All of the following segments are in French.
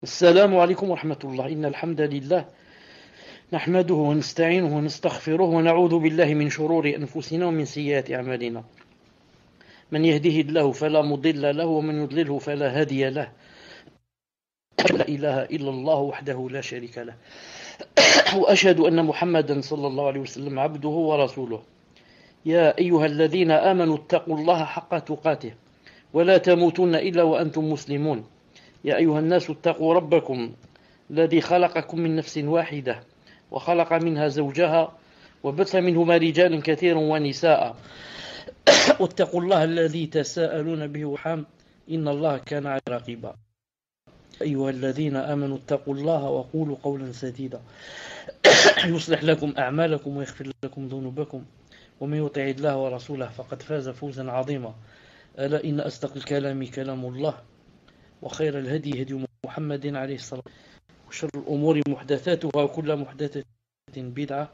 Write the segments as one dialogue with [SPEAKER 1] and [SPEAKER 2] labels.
[SPEAKER 1] السلام عليكم ورحمة الله. إن الحمد لله نحمده ونستعينه ونستغفره ونعوذ بالله من شرور أنفسنا ومن سيئات أعمالنا. من يهده الله فلا مضل له ومن يضلله فلا هادي له. لا إله إلا الله وحده لا شريك له وأشهد أن محمدا صلى الله عليه وسلم عبده ورسوله. يا أيها الذين آمنوا اتقوا الله حق تقاته ولا تموتن إلا وأنتم مسلمون. يا أيها الناس اتقوا ربكم الذي خلقكم من نفس واحدة وخلق منها زوجها وبث منهما رجالا كثيرا ونساء واتقوا الله الذي تساءلون به والأرحام إن الله كان عليكم رقيبا. أيها الذين آمنوا اتقوا الله وقولوا قولا سديدا يصلح لكم أعمالكم ويغفر لكم ذنوبكم ومن يطع الله ورسوله فقد فاز فوزا عظيما. ألا إن أصدق الكلام كلام الله وخير الهدي هدي محمد عليه الصلاة والسلام وشر الأمور محدثاتها وكل محدثة بدعة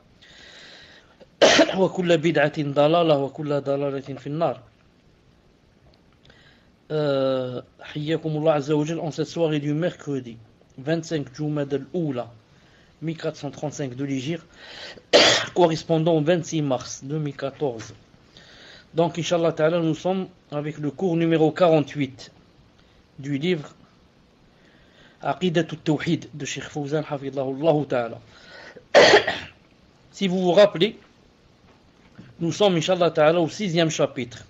[SPEAKER 1] وكل بدعة ضلالة وكل ضلالة في النار. حياكم الله عز وجل en cette soirée du mercredi 25 Jumada al-Oula 1435 de l'Hégire correspondant au 26 mars 2014. Donc Inch'Allah Ta'ala, nous sommes avec le cours numéro 48 du livre Aqidat al-Tawhid de Cheikh Fawzan Hafidhahullah Ta'ala. Si vous vous rappelez, nous sommes Inch'Allah Ta'ala au 6e chapitre,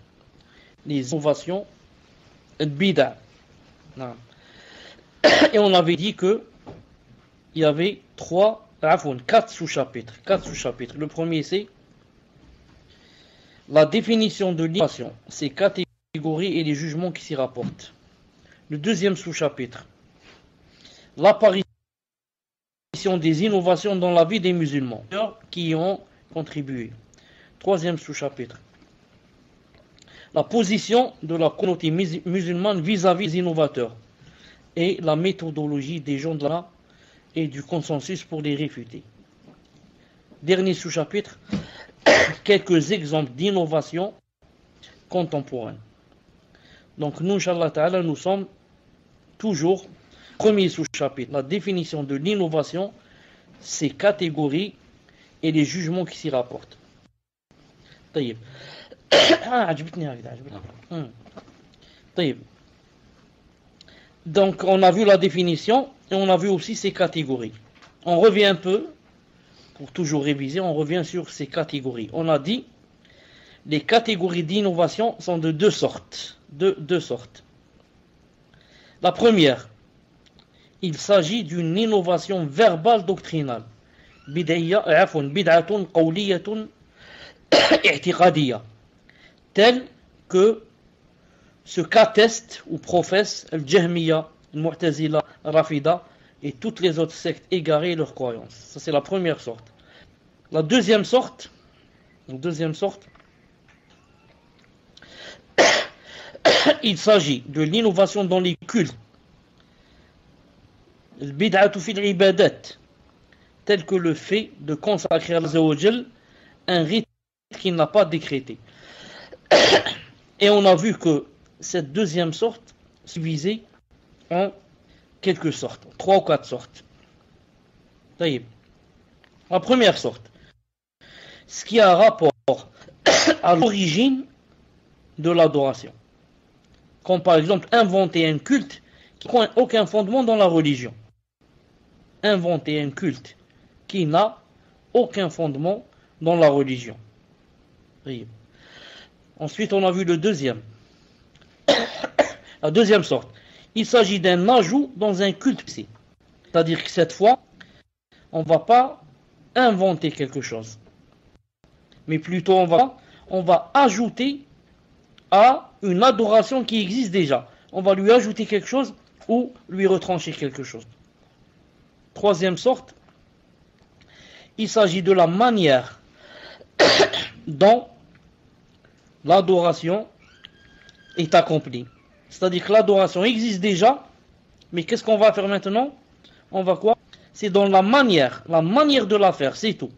[SPEAKER 1] les innovations al-Bid'a. Et on avait dit que il y avait 4 sous-chapitres. Le premier c'est la définition de l'innovation, ses catégories et les jugements qui s'y rapportent. Le deuxième sous-chapitre, l'apparition des innovations dans la vie des musulmans qui y ont contribué. Troisième sous-chapitre, la position de la communauté musulmane vis-à-vis des innovateurs et la méthodologie des gens de la et du consensus pour les réfuter. Dernier sous-chapitre, quelques exemples d'innovation contemporaine. Donc nous, Inch'Allah Ta'ala, nous sommes toujours premier sous-chapitre, la définition de l'innovation, ses catégories et les jugements qui s'y rapportent. طيب. طيب. Donc on a vu la définition et on a vu aussi ses catégories. On revient un peu, pour toujours réviser, on revient sur ces catégories. On a dit, les catégories d'innovation sont de deux sortes. La première, il s'agit d'une innovation verbale doctrinale. Bid'atun qawliyatun i'tiqadiyya. Telle que ce qu'attestent ou professent al-Jahmiyya, al-Mu'tazila, al-Rafida et toutes les autres sectes égarées et leurs croyances. Ça c'est la première sorte. La deuxième sorte, il s'agit de l'innovation dans les cultes, al-bid'atu fil ibadat, tel que le fait de consacrer à Allah un rite qu'il n'a pas décrété. Et on a vu que cette deuxième sorte se divisait en quelques sortes, 3 ou 4 sortes. La première sorte, ce qui a rapport à l'origine de l'adoration. Comme par exemple inventer un culte qui n'a aucun fondement dans la religion. Inventer un culte qui n'a aucun fondement dans la religion. Ensuite, on a vu le deuxième. La deuxième sorte. Il s'agit d'un ajout dans un culte. C'est-à-dire que cette fois, on ne va pas inventer quelque chose. Mais plutôt, on va ajouter à une adoration qui existe déjà. On va lui ajouter quelque chose ou lui retrancher quelque chose. Troisième sorte. Il s'agit de la manière dont l'adoration est accomplie. C'est-à-dire que l'adoration existe déjà, mais qu'est-ce qu'on va faire maintenant? On va quoi? C'est dans la manière de la faire, c'est tout.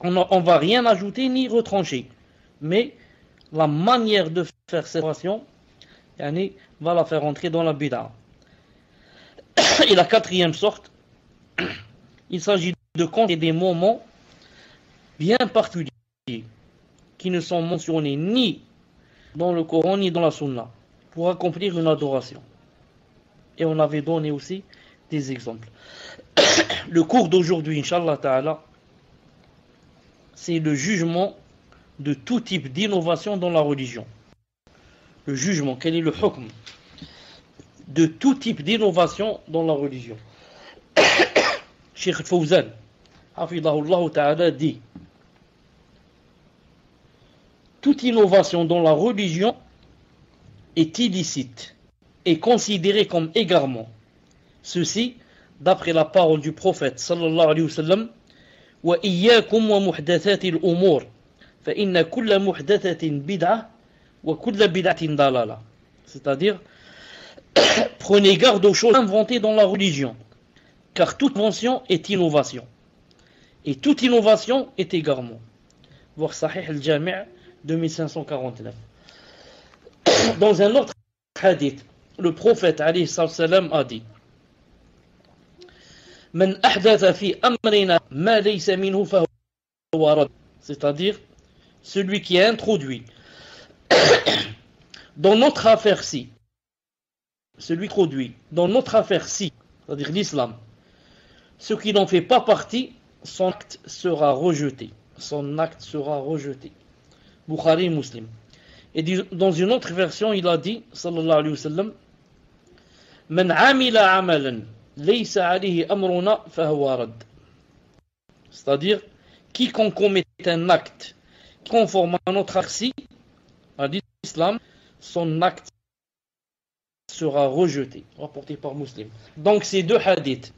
[SPEAKER 1] On va rien ajouter ni retrancher. Mais la manière de faire cette adoration va la faire entrer dans la bid'a. Et la quatrième sorte, il s'agit de compter des moments bien particuliers qui ne sont mentionnés ni dans le Coran ni dans la Sunna pour accomplir une adoration. Et on avait donné aussi des exemples. Le cours d'aujourd'hui, Inch'Allah Ta'ala, c'est le jugement de tout type d'innovation dans la religion. Le jugement, quel est le hukm de tout type d'innovation dans la religion. Cheikh Fawzan, hafidahullah ta'ala, dit: toute innovation dans la religion est illicite et considérée comme égarement. Ceci, d'après la parole du prophète sallallahu alayhi wa sallam: wa iyyakum wa muhdathati al-umur fa inna kulla muhdathatin bid'ah wa kulla bid'atin dalala. C'est-à-dire, prenez garde aux choses inventées dans la religion, car toute invention est innovation, et toute innovation est égarement. Voir Sahih al-Jami' 2549. Dans un autre hadith, le prophète alayhi salam a dit: Man ahdatha fi amrina ma laysa minhu fa huwa rad. C'est-à-dire, celui qui a introduit dans notre affaire-ci, c'est-à-dire l'islam, ce qui n'en fait pas partie, son acte sera rejeté. Bukhari Muslim. Et dans une autre version, il a dit, sallallahu alayhi wa sallam: Man amila amalan laysa alayhi amruna fa huwa rad. C'est-à-dire, quiconque commet un acte conforme à notre acte, à l'islam, son acte sera rejeté, rapporté par Muslim. Donc ces deux hadiths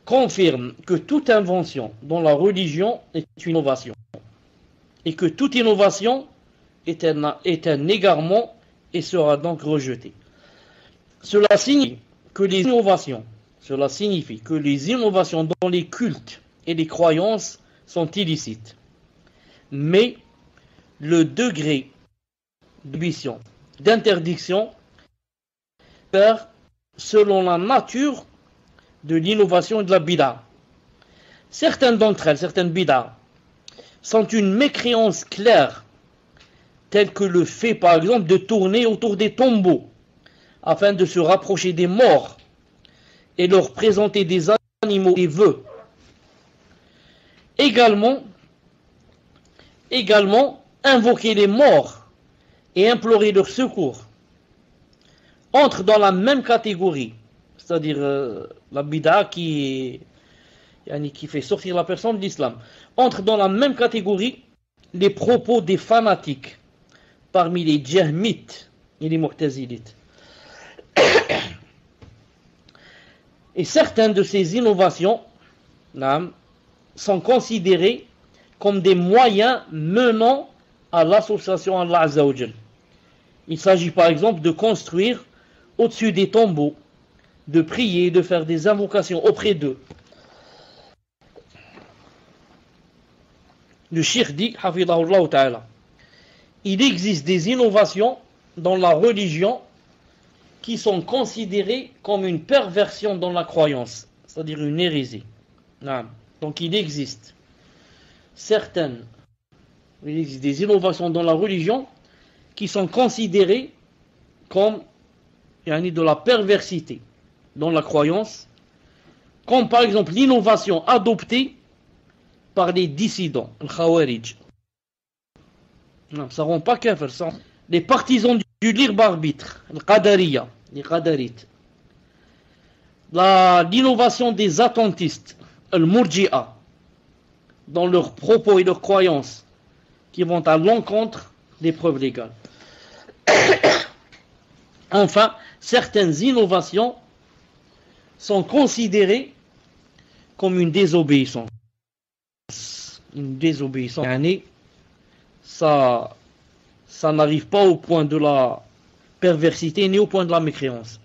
[SPEAKER 1] confirment que toute invention dans la religion est une innovation, et que toute innovation est un égarement et sera donc rejetée. Cela signifie que les innovations dans les cultes et les croyances sont illicites. Mais le degré d'interdiction perd selon la nature de l'innovation et de la bid'a. Certaines d'entre elles, certaines bid'a, sont une mécréance claire, telle que le fait par exemple de tourner autour des tombeaux afin de se rapprocher des morts et leur présenter des animaux et vœux. Également, invoquer les morts et implorer leur secours entre dans la même catégorie, c'est-à-dire la bid'a qui fait sortir la personne de l'islam. Entre dans la même catégorie les propos des fanatiques parmi les jahmites et les mu'tazilites. Et certaines de ces innovations sont considérées comme des moyens menant à l'association à Allah Azza wa Jal. Il s'agit par exemple de construire au-dessus des tombeaux, de prier, de faire des invocations auprès d'eux. Le cheikh dit, hafidahullah ta'ala, il existe des innovations dans la religion qui sont considérées comme une perversion dans la croyance, c'est-à-dire une hérésie. Donc il existe des innovations dans la religion qui sont considérées comme de la perversité dans la croyance, comme par exemple l'innovation adoptée par les dissidents, le Khawarij. Non, ça ne rend pas kafir, ça. Les partisans du libre arbitre, le Qadariya, les Qadarites. L'innovation des attentistes, le Murji'a, dans leurs propos et leurs croyances, qui vont à l'encontre des preuves légales. Enfin, certaines innovations sont considérées comme une désobéissance. Une désobéissance. Ça n'arrive pas au point de la perversité ni au point de la mécréance.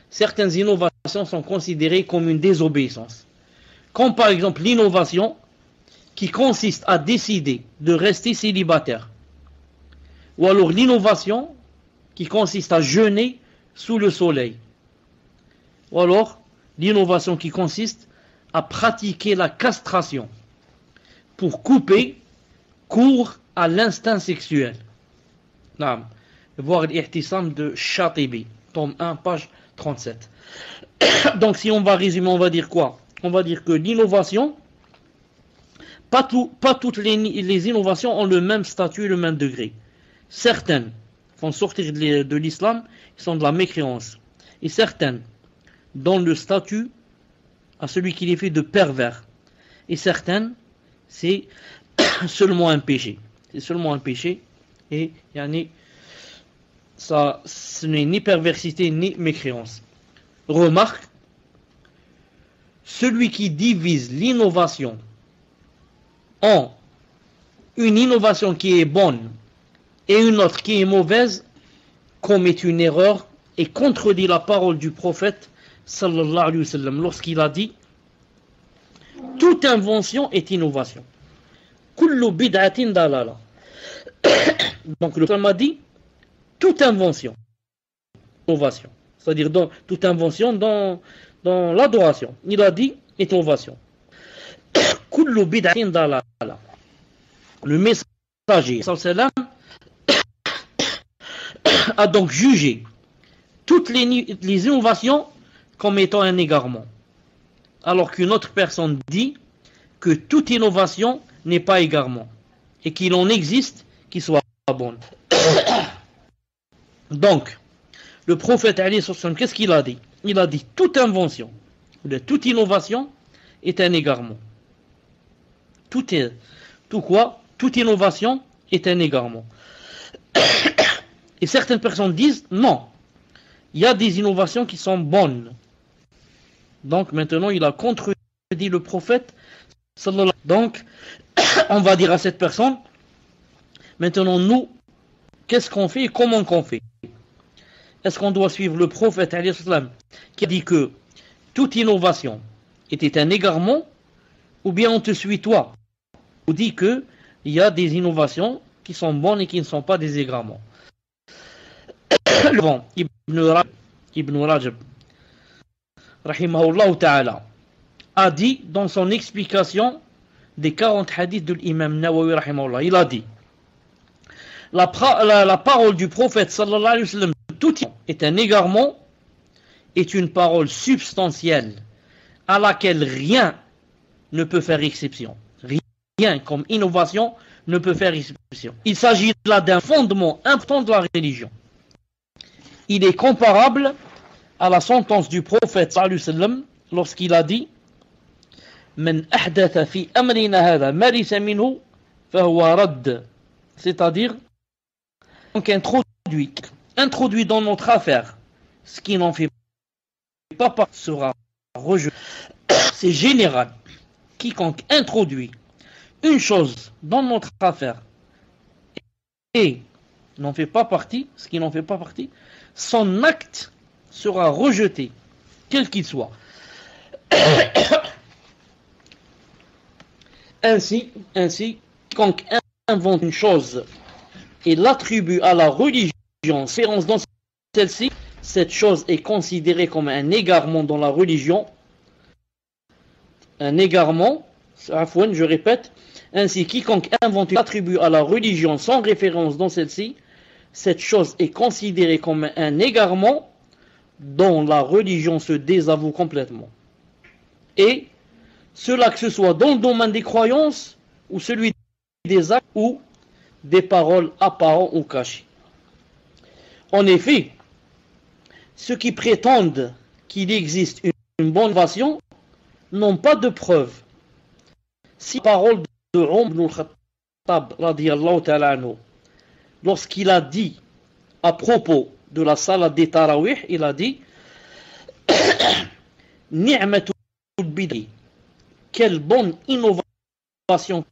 [SPEAKER 1] Certaines innovations sont considérées comme une désobéissance. Comme par exemple l'innovation qui consiste à décider de rester célibataire. Ou alors l'innovation qui consiste à jeûner sous le soleil. ou alors l'innovation qui consiste à pratiquer la castration pour couper court à l'instinct sexuel. Voir l'ihtisam de Chatibi, tome 1, page 37. Donc si on va résumer, on va dire quoi? On va dire que l'innovation, pas toutes les innovations ont le même statut et le même degré. Certaines font sortir de l'islam, ils sont de la mécréance. Et certaines donnent le statut à celui qui les fait de pervers. Et certaines, c'est seulement un péché. C'est seulement un péché. Et ça, ce n'est ni perversité ni mécréance. Remarque, celui qui divise l'innovation en une innovation qui est bonne et une autre qui est mauvaise commet une erreur et contredit la parole du prophète sallallahu alayhi wa sallam lorsqu'il a dit toute invention est innovation. Kullu bid'atin dalala. Donc le prophète a dit toute invention, innovation. C'est-à-dire toute invention dans l'adoration. Il a dit est innovation. Kullu bid'atin dalala. Le messager sallam a donc jugé toutes les innovations comme étant un égarement. Alors qu'une autre personne dit que toute innovation n'est pas égarement et qu'il en existe qui soit bonne. Donc, le prophète qu'est-ce qu'il a dit? Il a dit toute invention, toute innovation est un égarement. Toute innovation est un égarement. Et certaines personnes disent non, il y a des innovations qui sont bonnes. Donc maintenant il a contredit le prophète. Donc on va dire à cette personne, maintenant nous, qu'est-ce qu'on fait et comment qu'on fait? Est-ce qu'on doit suivre le prophète qui a dit que toute innovation était un égarement, ou bien on te suit toi, on dit que il y a des innovations qui sont bonnes et qui ne sont pas des égarements. Ibn Rajab rahimahullah ta'ala a dit dans son explication des 40 hadiths de l'imam Nawawi rahimahullah, il a dit la parole du prophète sallallahu alayhi wa sallam, tout est un égarement, est une parole substantielle à laquelle rien ne peut faire exception. Rien comme innovation ne peut faire exception. Il s'agit là d'un fondement important de la religion. Il est comparable à la sentence du prophète sallallahu alayhi wa sallam lorsqu'il a dit Man ahdatha fi amrina hadha ma laysa minhu fahuwa radd, c'est-à-dire donc introduit dans notre affaire ce qui n'en fait pas partie sera rejeté. C'est général. Quiconque introduit une chose dans notre affaire et n'en fait pas partie, ce qui n'en fait pas partie, son acte sera rejeté, quel qu'il soit. Ainsi, quiconque invente une chose et l'attribue à la religion, séance dans celle-ci, cette chose est considérée comme un égarement dans la religion. Un égarement, je répète, ainsi quiconque invente une attribue à la religion sans référence dans celle-ci, cette chose est considérée comme un égarement dont la religion se désavoue complètement. Et cela que ce soit dans le domaine des croyances ou celui des actes ou des paroles apparentes ou cachées. En effet, ceux qui prétendent qu'il existe une bonne innovation n'ont pas de preuve. Si la parole de Omar ibn al-Khattab radiyallahu ta'ala anhu, lorsqu'il a dit à propos de la salade des tarawih, il a dit Ni'matul bid'i, quelle bonne innovation.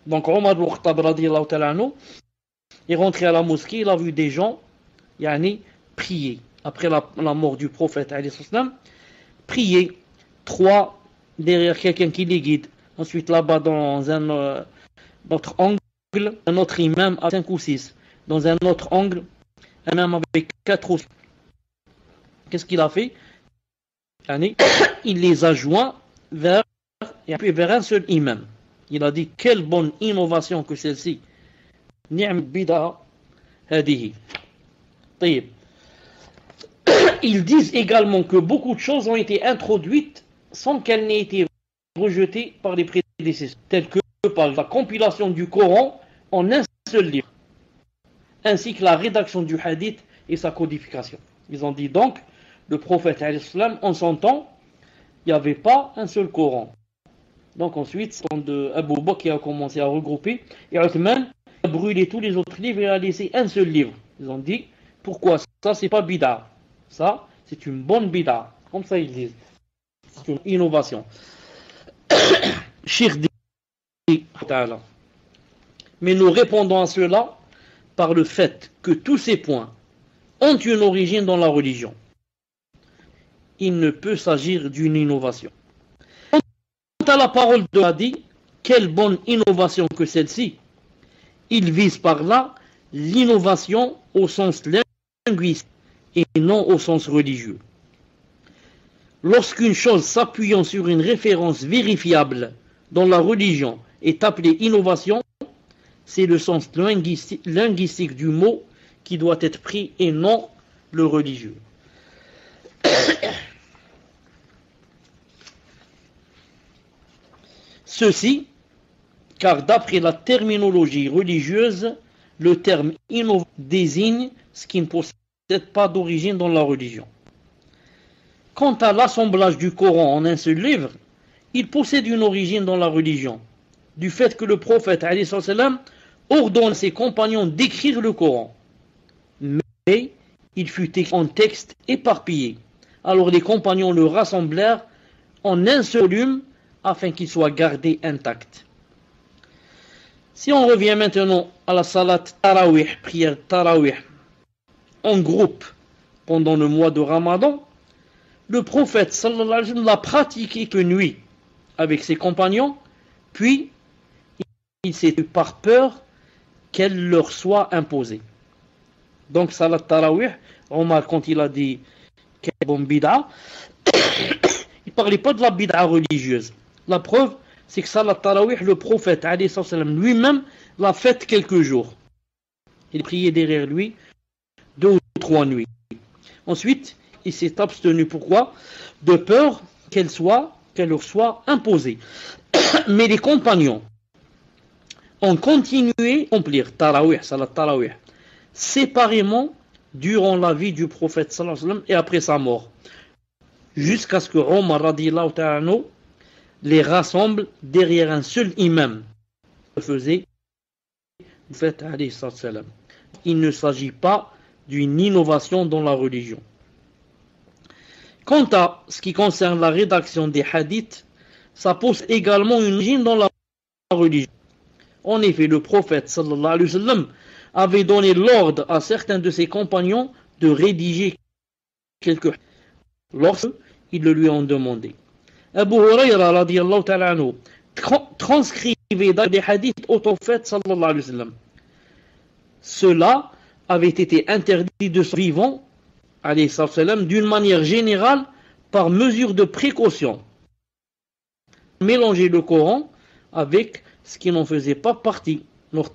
[SPEAKER 1] Donc Omar ibn al-Khattab radiyallahu ta'ala anhu est rentré à la mosquée, il a vu des gens prier après la mort du prophète prier, 3 derrière quelqu'un qui les guide, ensuite là-bas dans un autre angle, un autre imam à 5 ou 6, dans un autre angle, un imam avec 4 ou 5. Qu'est-ce qu'il a fait? Il les a joints vers un seul imam. Il a dit quelle bonne innovation que celle-ci. Ni'm bid'a hadihi. طيب. Ils disent également que beaucoup de choses ont été introduites sans qu'elles n'aient été rejetées par les prédécesseurs, telles que par la compilation du Coran en un seul livre, ainsi que la rédaction du hadith et sa codification. Ils ont dit donc, le prophète en son temps, il n'y avait pas un seul Coran. Donc ensuite, Abu Bakr qui a commencé à regrouper, et Uthman a brûlé tous les autres livres et a laissé un seul livre. Ils ont dit, pourquoi ça, c'est pas bid'a. Ça, c'est une bonne bid'a. Comme ça, ils disent. C'est une innovation. Cheikh dit, mais nous répondons à cela par le fait que tous ces points ont une origine dans la religion. Il ne peut s'agir d'une innovation. Quant à la parole de Hadi, quelle bonne innovation que celle-ci. Il vise par là l'innovation au sens linguistique et non au sens religieux. Lorsqu'une chose s'appuyant sur une référence vérifiable dans la religion est appelée innovation, c'est le sens linguistique du mot qui doit être pris et non le religieux. Ceci, car d'après la terminologie religieuse, le terme innovation désigne ce qui ne possède pas d'origine dans la religion. Quant à l'assemblage du Coran en un seul livre, il possède une origine dans la religion, du fait que le prophète ordonne à ses compagnons d'écrire le Coran. Mais il fut écrit en texte éparpillé. Alors les compagnons le rassemblèrent en un seul volume afin qu'il soit gardé intact. Si on revient maintenant à la salat tarawih, prière tarawih, en groupe pendant le mois de Ramadan, le prophète sallallahu alayhi wa sallam l'a pratiqué que nuit avec ses compagnons, puis il s'est dit par peur qu'elle leur soit imposée. Donc salat tarawih, Omar quand il a dit quelle bonne bid'a, il ne parlait pas de la bid'a religieuse. La preuve, c'est que salat tarawih, le prophète alayhi sallam lui-même l'a faite quelques jours. Il priait derrière lui 2 ou 3 nuits. Ensuite, il s'est abstenu. Pourquoi? De peur qu'elle leur soit imposée. Mais les compagnons ont continué à accomplir tarawih, salat tarawih, séparément durant la vie du prophète sallallahu alayhi wa sallam et après sa mort, jusqu'à ce que Omar radiyallahu ta'ala anhu les rassemble derrière un seul imam. Faisait le prophète alayhi salam. Il ne s'agit pas d'une innovation dans la religion. Quant à ce qui concerne la rédaction des hadiths, ça pose également une origine dans la religion. En effet, le prophète sallallahu alayhi wa sallam avait donné l'ordre à certains de ses compagnons de rédiger quelques hadiths lorsqu'ils le lui ont demandé. Abu Hurayra radiyallahu ta'ala anhu transcrivait des hadiths au prophète sallallahu alayhi wa sallam. Cela avait été interdit de son vivant alayhi salam d'une manière générale par mesure de précaution. Mélanger le Coran avec ce qui n'en faisait pas partie,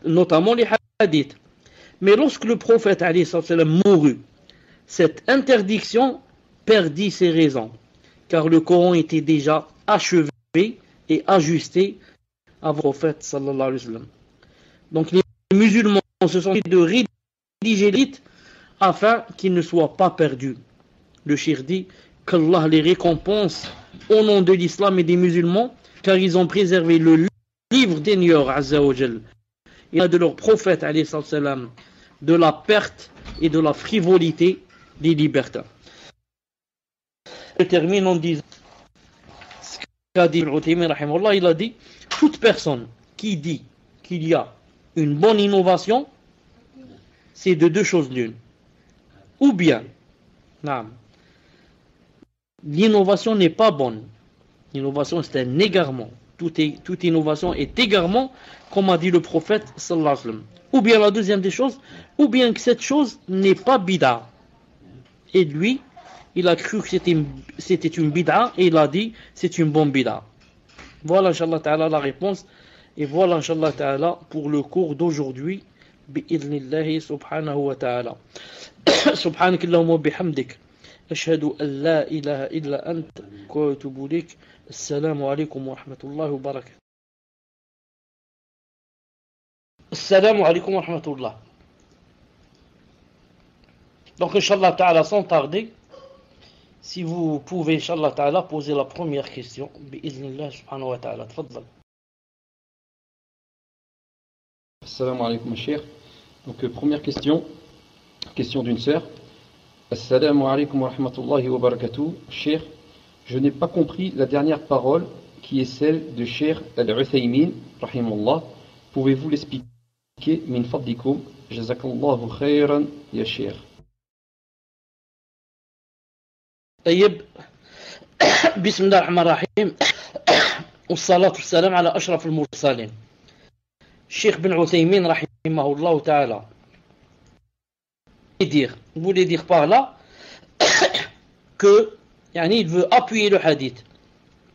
[SPEAKER 1] notamment les hadiths. Mais lorsque le prophète alayhi salam mourut, cette interdiction perdit ses raisons, car le Coran était déjà achevé et ajusté à le prophète sallallahu alayhi wa sallam. Donc les musulmans se sont dit de rédiger les hadiths afin qu'ils ne soient pas perdus. Le cheikh dit qu'Allah les récompense au nom de l'islam et des musulmans, car ils ont préservé le livre d'Eigneur Azza wa Jal et de leur prophète alayhi salam de la perte et de la frivolité des libertins. Je termine en disant ce qu'a dit Al-Uthaymin rahimahullah. Il a dit toute personne qui dit qu'il y a une bonne innovation, c'est de deux choses l'une. Ou bien, l'innovation n'est pas bonne. L'innovation, c'est un égarement. Toute innovation est égarement, comme a dit le prophète sallallahu alayhi wa sallam. Ou bien la deuxième des choses, ou bien que cette chose n'est pas bid'a. Et lui, il a cru que c'était une bid'a et il a dit c'est une bonne bid'a. Voilà, Inch'Allah Ta'ala, la réponse. Et voilà, Inch'Allah Ta'ala, pour le cours d'aujourd'hui. Bi'idhnillahi subhanahu wa ta'ala. سبحانك اللهم وبحمدك أشهد أن لا إله إلا أنت وأتوب إليك السلام عليكم ورحمة الله وبركاته السلام عليكم ورحمة الله. Donc Inch'Allah Ta'ala, sans tarder, si vous pouvez Inch'Allah Ta'ala poser la première question bi'idhnillah subhanahu wa ta'ala. Tfaddal.
[SPEAKER 2] Assalamu alaikum Cheikh. Donc première question d'une sœur. Assalamu alaikum wa rahmatullahi wa barakatuh. Cheikh, je n'ai pas compris la dernière parole qui est celle de Cheikh Al-Uthaymin, rahimahullah. Pouvez-vous l'expliquer min fadlikum? Jazakallahu khayran ya Cheikh.
[SPEAKER 1] طيب بسم الله الرحمن الرحيم والصلاة والسلام على أشرف المرسلين. Cheikh Ben Uthaymin rahimahullah ta'ala voulait dire par là que il veut appuyer le hadith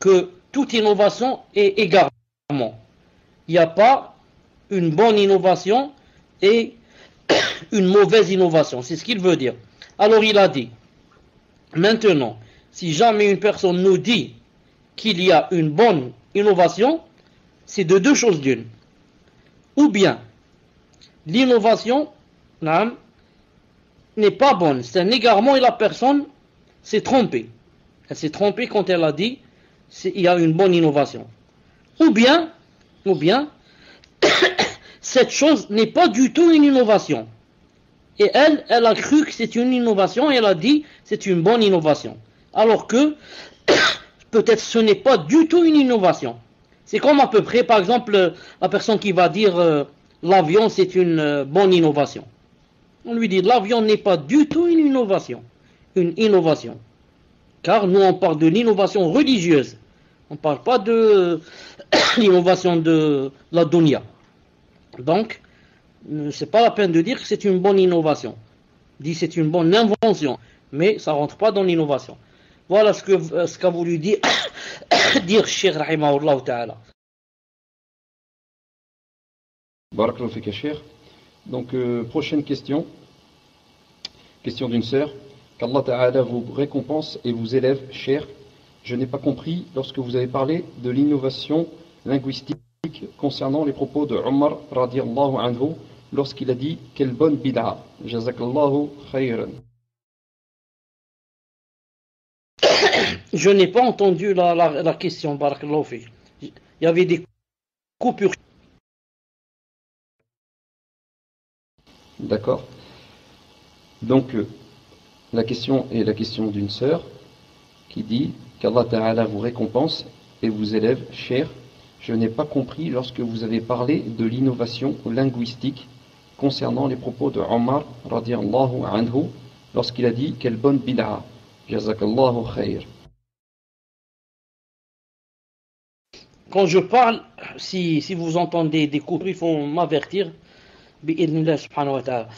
[SPEAKER 1] que toute innovation est égarement. Il n'y a pas une bonne innovation et une mauvaise innovation. C'est ce qu'il veut dire. Alors il a dit, maintenant, si jamais une personne nous dit qu'il y a une bonne innovation, c'est de deux choses l'une. Ou bien, l'innovation n'est pas bonne, c'est un égarement et la personne s'est trompée. Elle s'est trompée quand elle a dit il y a une bonne innovation. Ou bien, cette chose n'est pas du tout une innovation. Et elle a cru que c'est une innovation et elle a dit c'est une bonne innovation. Alors que peut-être ce n'est pas du tout une innovation. C'est comme à peu près, par exemple, la personne qui va dire l'avion c'est une bonne innovation. On lui dit l'avion n'est pas du tout une innovation. Car nous on parle de l'innovation religieuse. On ne parle pas de l'innovation de la dunya. Donc, c'est pas la peine de dire que c'est une bonne innovation. Dit c'est une bonne invention, mais ça rentre pas dans l'innovation. Voilà ce qu'a voulu dire Cheikh rahimahullah ta'ala.
[SPEAKER 2] Barakallahu fika Cheikh. Donc prochaine question d'une sœur. Qu'Allah Ta'ala vous récompense et vous élève, Cheikh. Je n'ai pas compris lorsque vous avez parlé de l'innovation linguistique concernant les propos de Omar radiyallahu anhu lorsqu'il a dit quelle bonne bid'a. Jazakallahu khayran.
[SPEAKER 1] Je n'ai pas entendu la question, barakallahu fi. Il y avait des coupures.
[SPEAKER 2] D'accord. Donc la question est la question d'une sœur qui dit qu'Allah Ta'ala vous récompense et vous élève, cher. Je n'ai pas compris lorsque vous avez parlé de l'innovation linguistique concernant les propos de Omar radiyallahu anhu lorsqu'il a dit quelle bonne bid'a. Jazakallahu khayr.
[SPEAKER 1] Quand je parle, si vous entendez des coupures, il faut m'avertir. Bi'idhnillah subhanahu wa ta'ala.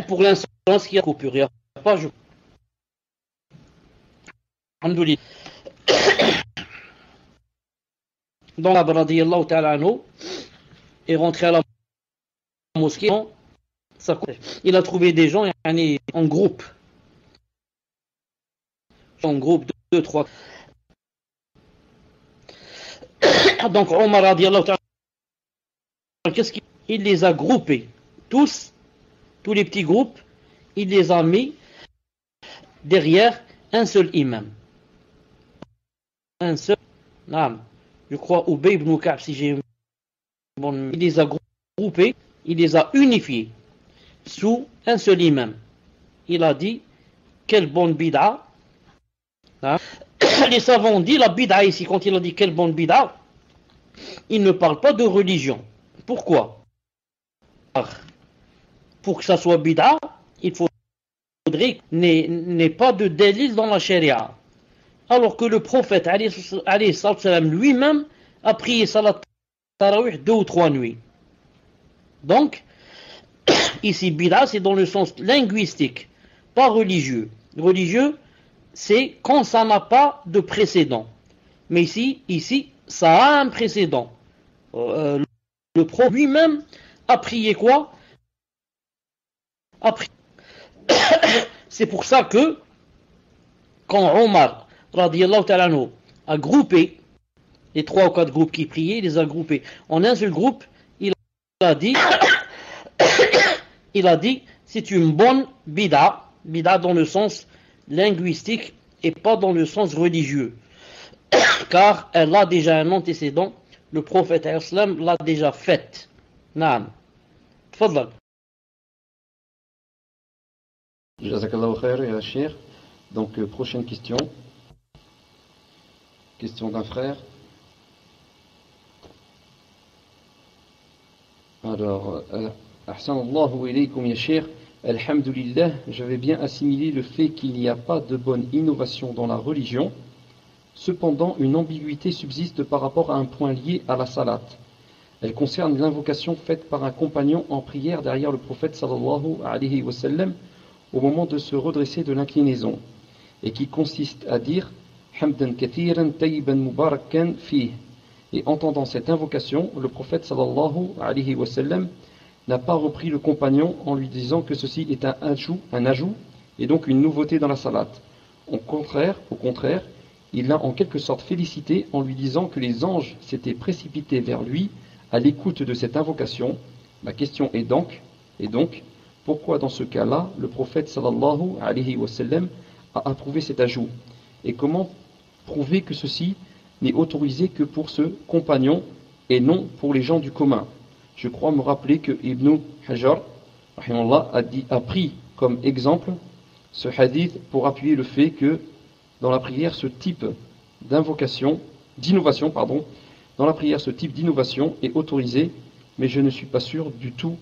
[SPEAKER 1] Pour l'instant, ce qu'il y a coupure, il n'y a pas. Alhamdoulilah. Donc, radiyallahu ta'ala anhu est rentré à la mosquée. Il a trouvé des gens en groupe. En groupe, 2, 3. Donc, Omar radiyallahu ta'ala, qu'est-ce qu'il les a groupés? Tous les petits groupes, il les a mis derrière un seul imam. Un seul. Je crois Ubay ibn Ka'b, si j'ai bon. Il les a groupés, il les a unifiés sous un seul imam. Il a dit quelle bonne bid'a. Les savants ont dit la bid'a ici, quand il a dit quelle bonne bid'a, il ne parle pas de religion. Pourquoi? Pour que ça soit bid'a, il faudrait qu'il n'y ait pas de délit dans la charia. Alors que le prophète alayhi salam lui-même a prié salat tarawih 2 ou 3 nuits. Donc, ici bid'a c'est dans le sens linguistique, pas religieux. Religieux, c'est quand ça n'a pas de précédent. Mais ici, ça a un précédent. Le prophète lui-même a prié quoi? C'est pour ça que quand Omar radiyallahu ta'ala anhu a groupé les 3 ou 4 groupes qui priaient, il les a groupés en un seul groupe, il a dit c'est une bonne bid'a dans le sens linguistique et pas dans le sens religieux, car elle a déjà un antécédent, le prophète islam l'a déjà faite. Naam. Tfadlal.
[SPEAKER 2] Jazakallahu khair ya Cheikh. Donc prochaine question. Question d'un frère. Alors, Ahsanallahu ilaykum ya Cheikh. Alhamdulillah, j'avais bien assimilé le fait qu'il n'y a pas de bonne innovation dans la religion. Cependant, une ambiguïté subsiste par rapport à un point lié à la salat. Elle concerne l'invocation faite par un compagnon en prière derrière le prophète sallallahu alayhi wa sallam au moment de se redresser de l'inclinaison, et qui consiste à dire Hamdan kathiran tayyiban mubarakan fih. Et entendant cette invocation, le prophète sallallahu alayhi wa sallam n'a pas repris le compagnon en lui disant que ceci est un ajout, et donc une nouveauté dans la salat. Au contraire, il l'a en quelque sorte félicité en lui disant que les anges s'étaient précipités vers lui à l'écoute de cette invocation. Ma question est donc, pourquoi dans ce cas-là, le prophète sallallahu alayhi wa sallam a approuvé cet ajout? Et comment prouver que ceci n'est autorisé que pour ce compagnon et non pour les gens du commun? Je crois me rappeler que Ibn Hajar a pris comme exemple ce hadith pour appuyer le fait que dans la prière ce type d'innovation est autorisé, mais je ne suis pas sûr du tout.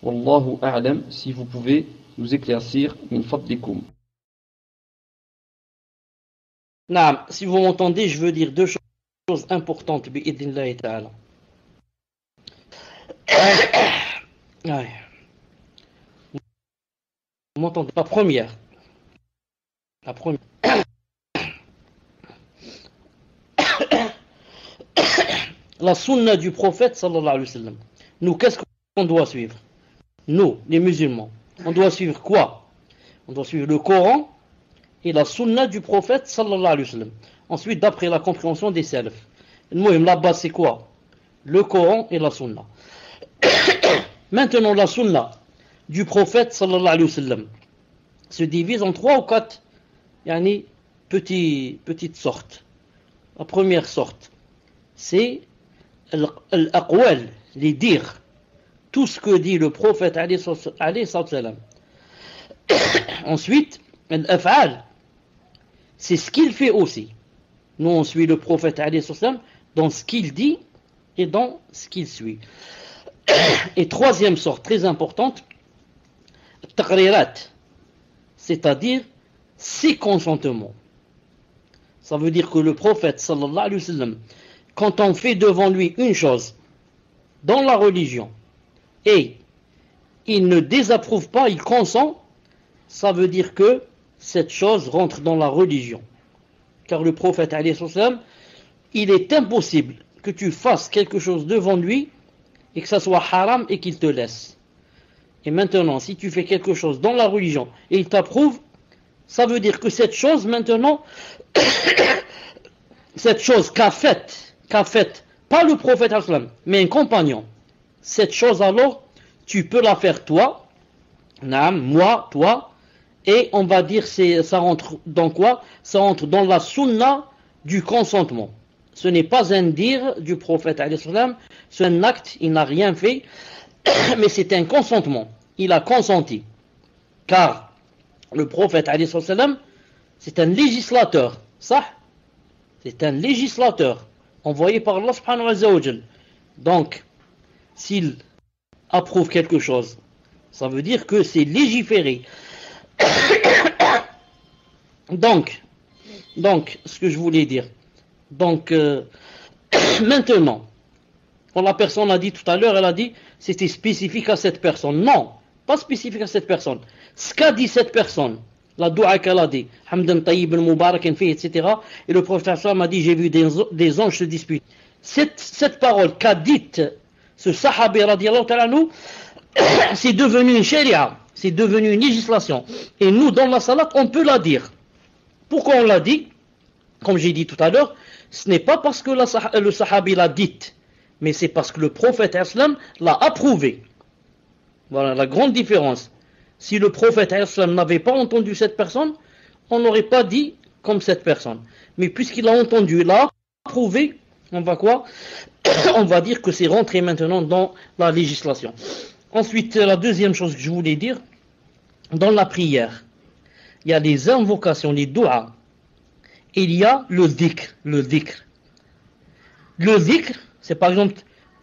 [SPEAKER 2] Wallahu a'lam, si vous pouvez nous éclaircir min fadlikum.
[SPEAKER 1] Naam, si vous m'entendez, je veux dire 2 choses importantes bi'idhnillahi ta'ala. Vous m'entendez? La première. La sunna du prophète sallallahu alayhi wa sallam. Nous, qu'est-ce qu'on doit suivre? Nous, les musulmans, on doit suivre quoi? On doit suivre le Coran et la sunna du prophète sallallahu alayhi wa sallam. Ensuite, d'après la compréhension des salafs. La base, c'est quoi? Le Coran et la sunna. Maintenant, la sunna du prophète sallallahu alayhi wa sallam se divise en 3 ou 4 petites sortes. La première sorte, c'est l'aqwal, les dires, tout ce que dit le prophète alayhi wa sallam. Ensuite, l'af'al, c'est ce qu'il fait aussi. Nous, on suit le prophète alayhi wa sallam dans ce qu'il dit et dans ce qu'il suit. Et troisième sorte très importante, taqrirat, c'est-à-dire ses consentements. Ça veut dire que le prophète sallallahu alayhi wa sallam, quand on fait devant lui une chose dans la religion et il ne désapprouve pas, il consent, ça veut dire que cette chose rentre dans la religion. Car le prophète alayhi wa sallam, il est impossible que tu fasses quelque chose devant lui et que ça soit haram et qu'il te laisse. Et maintenant, si tu fais quelque chose dans la religion et il t'approuve, ça veut dire que cette chose maintenant, cette chose qu'a faite, pas le prophète mais un compagnon, cette chose alors, tu peux la faire toi, moi, toi, et on va dire ça rentre dans quoi? Ça rentre dans la sunna du consentement. Ce n'est pas un dire du prophète, c'est un acte, il n'a rien fait, mais c'est un consentement. Il a consenti. Car le prophète, c'est un législateur. Ça, c'est un législateur envoyé par Allah subhanahu wa ta'ala. Donc, s'il approuve quelque chose, ça veut dire que c'est légiféré. Donc, ce que je voulais dire. Donc, maintenant, quand la personne a dit tout à l'heure, elle a dit c'était spécifique à cette personne. Non, pas spécifique à cette personne. Ce qu'a dit cette personne, La dua qu'elle a dit, Hamdan Tayyib al-Mubarak fi, etc. Et le prophète m'a dit, j'ai vu des anges se disputer. Cette parole qu'a dite ce sahabi radiallahu ta'ala anhu, c'est devenu une sharia, c'est devenu une législation. Et nous, dans la salat, on peut la dire. Pourquoi on l'a dit? Comme j'ai dit tout à l'heure, ce n'est pas parce que le sahabi l'a dite, mais c'est parce que le prophète islam l'a approuvé. Voilà la grande différence. Si le prophète islam n'avait pas entendu cette personne, on n'aurait pas dit comme cette personne. Mais puisqu'il a entendu, il l'a approuvé, on va quoi? On va dire que c'est rentré maintenant dans la législation. Ensuite, la deuxième chose que je voulais dire, dans la prière, il y a les invocations, les doigts. Il y a le dhikr, le dhikr. Le dhikr, c'est par exemple,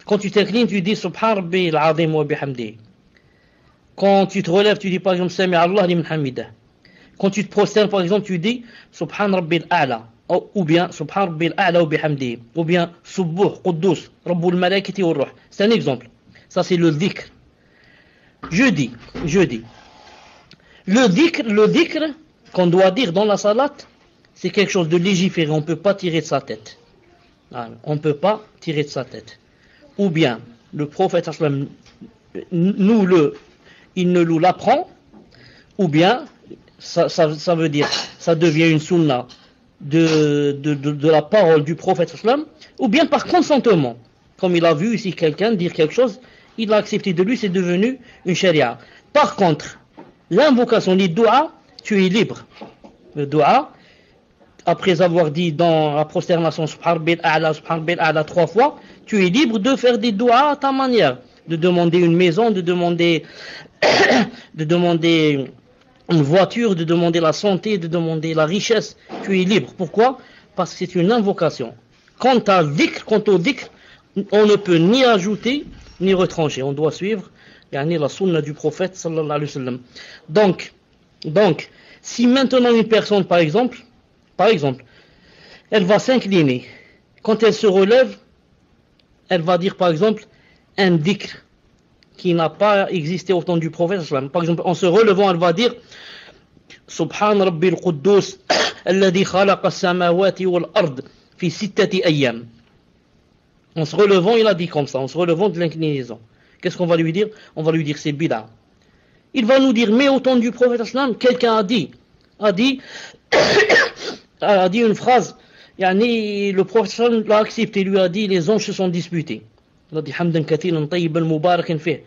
[SPEAKER 1] quand tu t'inclines, tu dis Subhan Rabbi al-Azim wa bihamdi. Quand tu te relèves, tu dis par exemple Sami Allah liman hamidah. Quand tu te prosternes, par exemple, tu dis Subhan Rabbi al-A'la. Ou bien Subhan Rabbi al-A'la wa bihamdi. Ou bien Subbuh, Quddus, Rabbul Malaikati wa Ruh. C'est un exemple. Ça, c'est le dhikr. Je dis. Le dhikr qu'on doit dire dans la salat, c'est quelque chose de légiféré, on ne peut pas tirer de sa tête. On ne peut pas tirer de sa tête. Ou bien, le prophète il ne nous l'apprend, ou bien, ça veut dire, ça devient une sunna de la parole du prophète, ou bien par consentement. Comme il a vu ici quelqu'un dire quelque chose, il a accepté de lui, c'est devenu une sharia. Par contre, l'invocation, les doigts, tu es libre. Le doigt, après avoir dit dans la prosternation Subhan A'la 3 fois, tu es libre de faire des doigts à ta manière, de demander une maison, de demander une voiture, de demander la santé, de demander la richesse. Tu es libre. Pourquoi? Parce que c'est une invocation. Quant au dhikr, on ne peut ni ajouter ni retrancher. On doit suivre la sunna du prophète sallallahu alayhi wa sallam. Donc, si maintenant une personne, par exemple, elle va s'incliner. Quand elle se relève, elle va dire par exemple un dhikr qui n'a pas existé au temps du prophète. Par exemple, en se relevant, elle va dire Subhan Rabbil Quddus alladhi khalaqa as-samawati wal ard fi sittati ayyam. En se relevant, il a dit comme ça, en se relevant de l'inclinaison. Qu'est-ce qu'on va lui dire? On va lui dire c'est bid'a. Il va nous dire, mais au temps du prophète, quelqu'un a dit une phrase, le prophète l'a accepté, lui a dit, les anges se sont disputés. Il a dit, Hamdan katiran tayyiban mubarakan fih.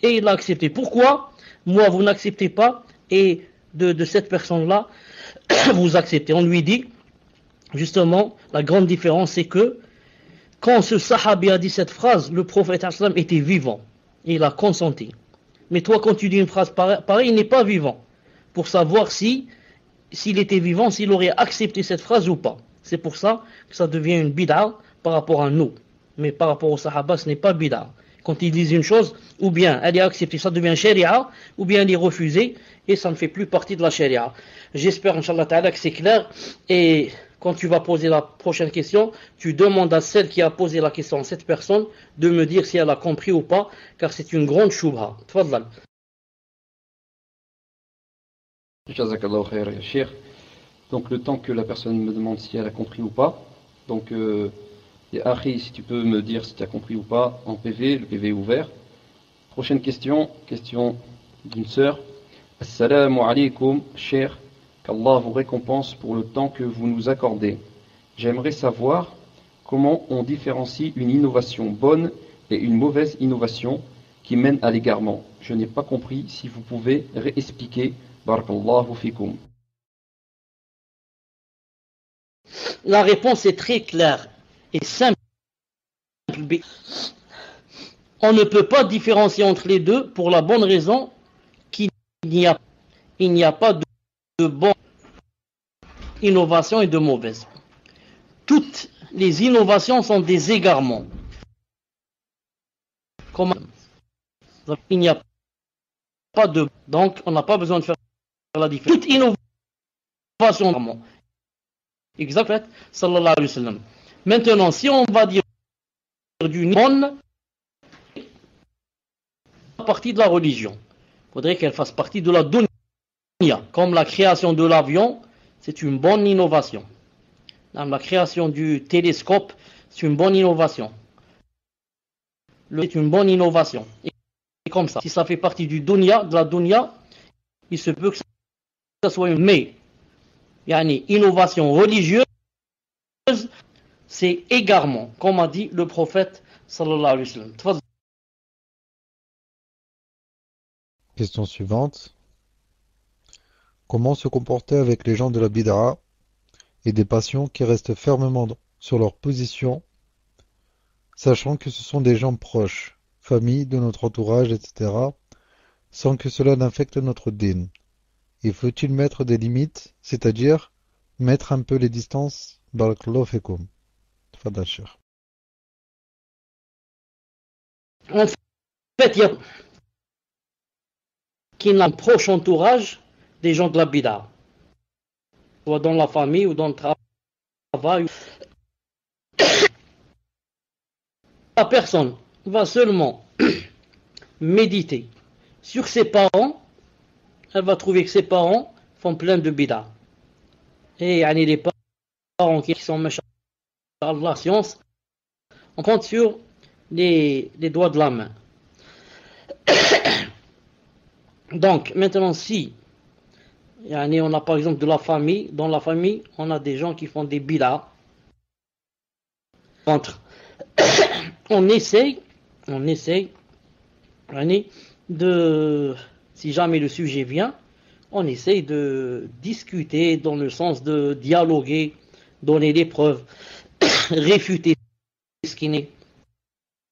[SPEAKER 1] Et il l'a accepté. Pourquoi? Moi, vous n'acceptez pas, et de cette personne-là, vous acceptez. On lui dit, justement, la grande différence, c'est que, quand ce sahabi a dit cette phrase, le prophète était vivant. Et il a consenti. Mais toi, quand tu dis une phrase pareille, il n'est pas vivant. Pour savoir s'il était vivant, s'il aurait accepté cette phrase ou pas. C'est pour ça que ça devient une bid'a par rapport à nous. Mais par rapport au sahaba, ce n'est pas bid'a. Quand ils disent une chose, ou bien elle est acceptée, ça devient sharia, ou bien elle est refusée, et ça ne fait plus partie de la sharia. J'espère, Inch'Allah Ta'ala, que c'est clair. Et quand tu vas poser la prochaine question, tu demandes à celle qui a posé la question à cette personne de me dire si elle a compris ou pas, car c'est une grande shubha. Tfadlal.
[SPEAKER 2] Jazakallahu khair, ya Cheikh. Donc le temps que la personne me demande si elle a compris ou pas. Donc, Akhi, si tu peux me dire si tu as compris ou pas en PV, le PV est ouvert. Prochaine question d'une sœur. Assalamu alaikum, Cheikh. Qu'Allah vous récompense pour le temps que vous nous accordez. J'aimerais savoir comment on différencie une innovation bonne et une mauvaise innovation qui mène à l'égarement. Je n'ai pas compris, si vous pouvez réexpliquer. Barakallahu fikum.
[SPEAKER 1] La réponse est très claire et simple. On ne peut pas différencier entre les deux pour la bonne raison qu'il n'y a pas de bonne innovation et de mauvaise. Toutes les innovations sont des égarements. Comment? Il n'y a pas de... Donc, on n'a pas besoin de faire la différence. Toute innovation, exact, sallallahu alayhi wa sallam. Maintenant, si on va dire d'une bonne partie de la religion, il faudrait qu'elle fasse partie de la dunya. Comme la création de l'avion, c'est une bonne innovation. La création du télescope, c'est une bonne innovation. C'est une bonne innovation. Et comme ça, si ça fait partie du dunya, de la dunya, il se peut que ça soit une... Mais, innovation religieuse, c'est égarement, comme a dit le prophète sallallahu alayhi wa sallam.
[SPEAKER 3] Question suivante. Comment se comporter avec les gens de la bid'a et des passions qui restent fermement sur leur position, sachant que ce sont des gens proches, famille, de notre entourage, etc., sans que cela n'affecte notre din? Et faut-il mettre des limites, c'est-à-dire mettre un peu les distances? Barakallahu fikum. Tfadal, Cheikh.
[SPEAKER 1] En fait, il y a qui n'a un proche entourage des gens de la bid'a, soit dans la famille ou dans le travail. La personne va seulement méditer sur ses parents, elle va trouver que ses parents font plein de bid'a. Et les parents qui sont méchants par la science, on compte sur les doigts de la main. Donc, maintenant, si on a par exemple de la famille, dans la famille, on a des gens qui font des bid'a. On essaye de, si jamais le sujet vient, on essaye de discuter dans le sens de dialoguer, donner des preuves, réfuter ce qui n'est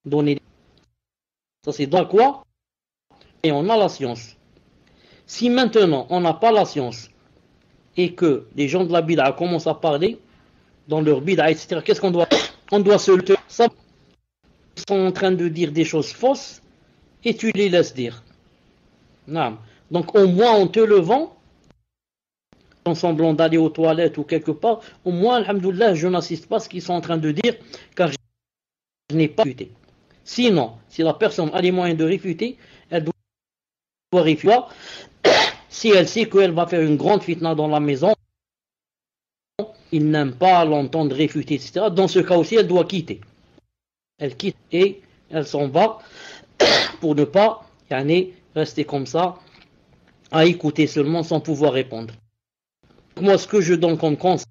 [SPEAKER 1] donné. Ça c'est dans quoi? Et on a la science. Si maintenant on n'a pas la science et que les gens de la bid'a commencent à parler dans leur bid'a, etc., qu'est-ce qu'on doit faire? On doit se le tenir. Ils sont en train de dire des choses fausses et tu les laisses dire. Non. Donc au moins en te levant, en semblant d'aller aux toilettes ou quelque part, au moins, alhamdoulilah, je n'assiste pas à ce qu'ils sont en train de dire, car je n'ai pas réfuté. Sinon, si la personne a les moyens de réfuter, elle doit réfuter. Si elle sait qu'elle va faire une grande fitna dans la maison, il n'aime pas l'entendre réfuter, etc. Dans ce cas aussi, elle doit quitter. Elle quitte et elle s'en va pour ne pas rester comme ça, à écouter seulement sans pouvoir répondre. Moi, ce que je donne comme conseil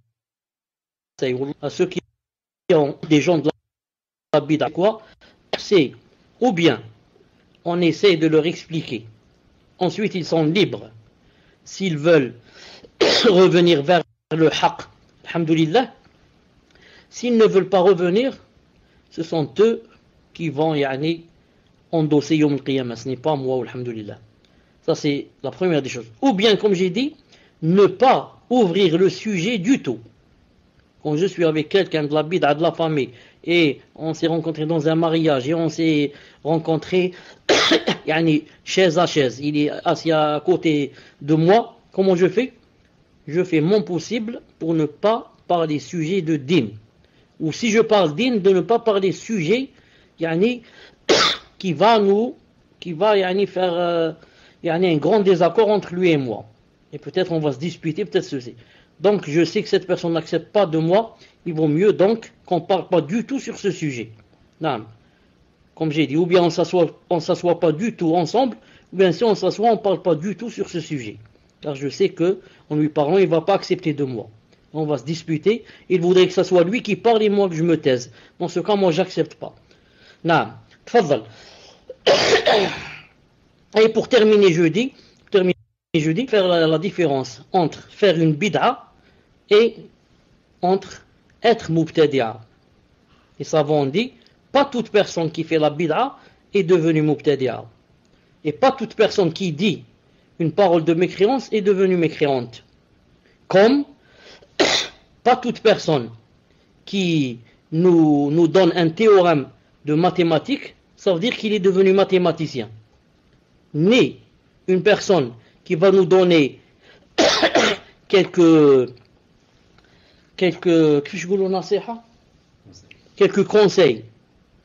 [SPEAKER 1] à ceux qui ont des gens de la bid'a, c'est ou bien on essaie de leur expliquer. Ensuite, ils sont libres. S'ils veulent revenir vers le haqq, alhamdoulilah. S'ils ne veulent pas revenir, ce sont eux qui vont endosser Yom al-Qiyamah. Ce n'est pas moi, alhamdoulilah. Ça, c'est la première des choses. Ou bien, comme j'ai dit, ne pas ouvrir le sujet du tout. Quand je suis avec quelqu'un de la bid'a, de la famille, et on s'est rencontré dans un mariage, et on s'est rencontré chaise à chaise, il est assis à côté de moi, comment je fais? Je fais mon possible pour ne pas parler sujet de din. Ou si je parle din, de ne pas parler sujet qui va faire un grand désaccord entre lui et moi. Et peut-être on va se disputer, peut-être ceci. Donc je sais que cette personne n'accepte pas de moi, il vaut mieux donc qu'on ne parle pas du tout sur ce sujet. Non. Comme j'ai dit, ou bien on s'assoit pas du tout ensemble, ou bien si on s'assoit, on ne parle pas du tout sur ce sujet. Car je sais que, en lui parlant, il ne va pas accepter de moi. On va se disputer, il voudrait que ce soit lui qui parle et moi que je me taise. Dans ce cas, moi, j'accepte pas. Non. Tfadal. Et pour terminer jeudi, faire la différence entre faire une bid'a et entre être mubtadi'a. Les savants ont dit, pas toute personne qui fait la bid'a est devenue mubtadi'a. Et pas toute personne qui dit une parole de mécréance est devenue mécréante. Comme pas toute personne qui nous donne un théorème de mathématiques, ça veut dire qu'il est devenu mathématicien. Ni une personne qui va nous donner quelques conseils,